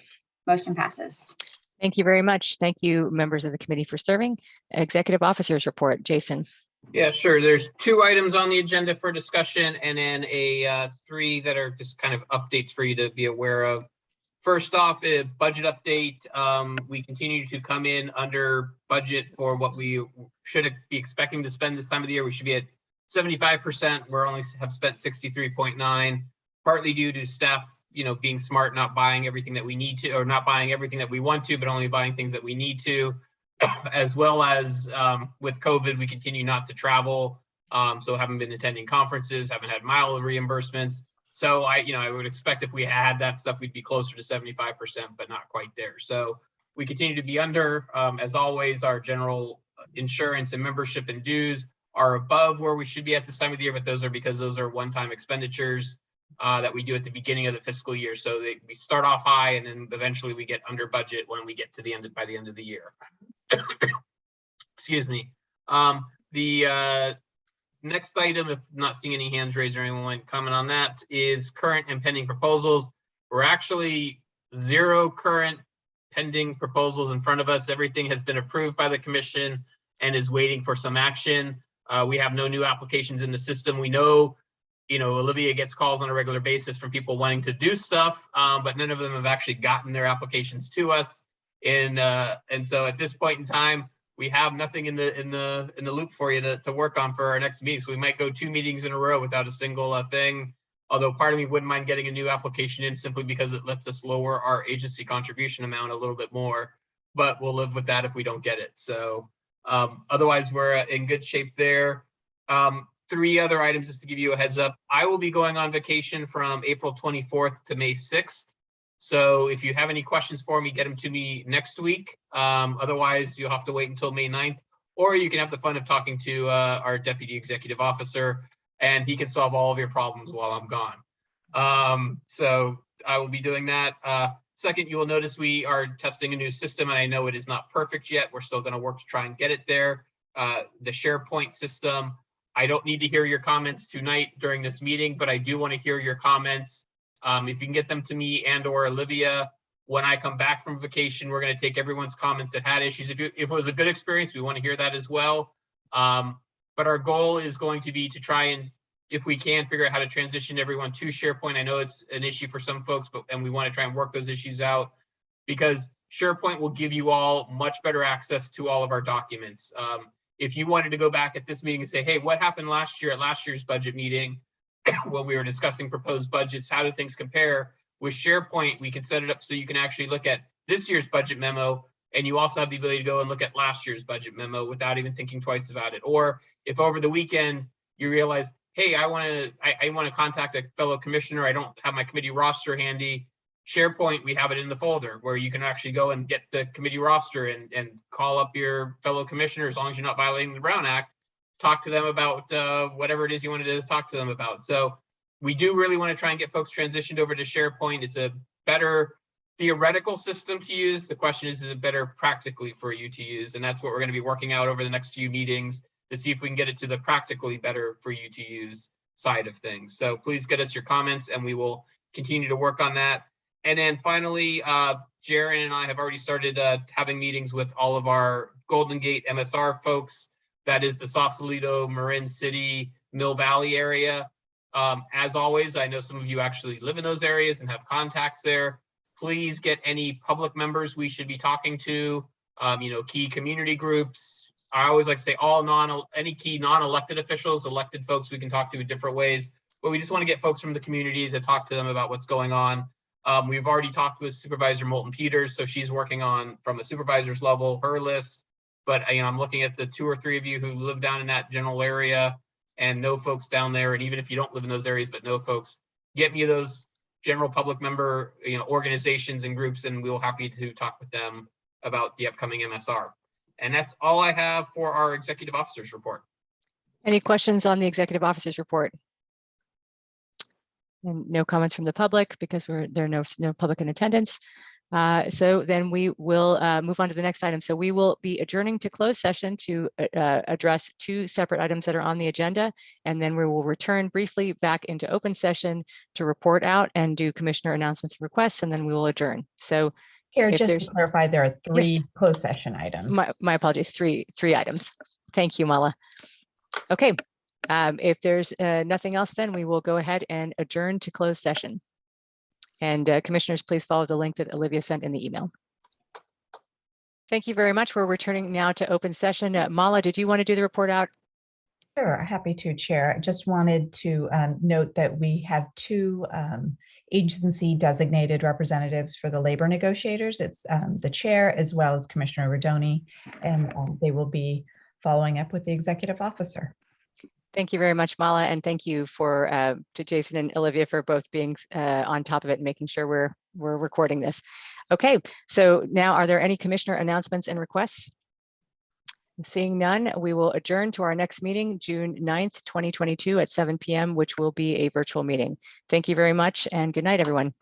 Motion passes. Thank you very much. Thank you, members of the committee, for serving. Executive Officers Report, Jason. Yeah, sure. There's 2 items on the agenda for discussion and then 3 that are just kind of updates for you to be aware of. First off, a budget update. We continue to come in under budget for what we should be expecting to spend this time of the year. We should be at 75%. We're only have spent 63.9, partly due to staff, being smart, not buying everything that we need to, or not buying everything that we want to, but only buying things that we need to, as well as with COVID, we continue not to travel. So haven't been attending conferences, haven't had mile reimbursements. So I would expect if we had that stuff, we'd be closer to 75%, but not quite there. So we continue to be under, as always, our general insurance and membership and dues are above where we should be at this time of the year, but those are because those are one-time expenditures that we do at the beginning of the fiscal year. So we start off high and then eventually we get under budget when we get to by the end of the year. Excuse me. The next item, if not seeing any hands raised or anyone want to comment on that, is current and pending proposals. We're actually 0 current pending proposals in front of us. Everything has been approved by the commission and is waiting for some action. We have no new applications in the system. We know, Olivia gets calls on a regular basis from people wanting to do stuff, but none of them have actually gotten their applications to us. And so at this point in time, we have nothing in the loop for you to work on for our next meeting. So we might go 2 meetings in a row without a single thing. Although part of me wouldn't mind getting a new application in simply because it lets us lower our agency contribution amount a little bit more, but we'll live with that if we don't get it. So otherwise we're in good shape there. 3 other items just to give you a heads up. I will be going on vacation from April 24th to May 6th. So if you have any questions for me, get them to me next week. Otherwise, you'll have to wait until May 9th, or you can have the fun of talking to our Deputy Executive Officer, and he can solve all of your problems while I'm gone. So I will be doing that. Second, you will notice we are testing a new system, and I know it is not perfect yet. We're still going to work to try and get it there. The SharePoint system, I don't need to hear your comments tonight during this meeting, but I do want to hear your comments. If you can get them to me and or Olivia, when I come back from vacation, we're going to take everyone's comments that had issues. If it was a good experience, we want to hear that as well. But our goal is going to be to try and, if we can, figure out how to transition everyone to SharePoint. I know it's an issue for some folks, and we want to try and work those issues out, because SharePoint will give you all much better access to all of our documents. If you wanted to go back at this meeting and say, hey, what happened last year at last year's budget meeting when we were discussing proposed budgets, how do things compare? With SharePoint, we can set it up so you can actually look at this year's budget memo, and you also have the ability to go and look at last year's budget memo without even thinking twice about it. Or if over the weekend you realize, hey, I want to contact a fellow commissioner, I don't have my committee roster handy, SharePoint, we have it in the folder where you can actually go and get the committee roster and call up your fellow commissioner, as long as you're not violating the Brown Act, talk to them about whatever it is you wanted to talk to them about. So we do really want to try and get folks transitioned over to SharePoint. It's a better theoretical system to use. The question is it better practically for you to use? And that's what we're going to be working out over the next few meetings to see if we can get it to the practically better for you to use side of things. So please get us your comments and we will continue to work on that. And then finally, Jaren and I have already started having meetings with all of our Golden Gate MSR folks. That is the Sausalito, Marin City, Mill Valley area. As always, I know some of you actually live in those areas and have contacts there. Please get any public members we should be talking to, key community groups. I always like to say any key non-elected officials, elected folks we can talk to in different ways, but we just want to get folks from the community to talk to them about what's going on. We've already talked with Supervisor Moulton Peters, so she's working on, from a supervisor's level, her list. But I'm looking at the 2 or 3 of you who live down in that general area and know folks down there. And even if you don't live in those areas, but know folks, get me those general public member, organizations and groups, and we'll happy to talk with them about the upcoming MSR. And that's all I have for our executive officers report. Any questions on the executive officers report? And no comments from the public because there are no public in attendance. So then we will move on to the next item. So we will be adjourning to closed session to address 2 separate items that are on the agenda. And then we will return briefly back into open session to report out and do commissioner announcements and requests, and then we will adjourn. So Here, if just to there's- clarify, there are 3 Yes. closed session items. my apologies, three items. Thank you, Mala. Okay, if there's nothing else, then we will go ahead and adjourn to closed session. And commissioners, please follow the link that Olivia sent in the email. Thank you very much. We're returning now to open session. Mala, did you want to do the report out? Sure, happy to, Chair. I just wanted to note that we have 2 agency designated representatives for the labor negotiators. It's the chair as well as Commissioner Rodoni, and they will be following up with the executive officer. Thank you very much, Mala, and thank you to Jason and Olivia for both being on top of it and making sure we're recording this. Okay, so now are there any commissioner announcements and requests? Seeing none, we will adjourn to our next meeting, June 9th, 2022 at 7 p.m., which will be a virtual meeting. Thank you very much and good night, everyone.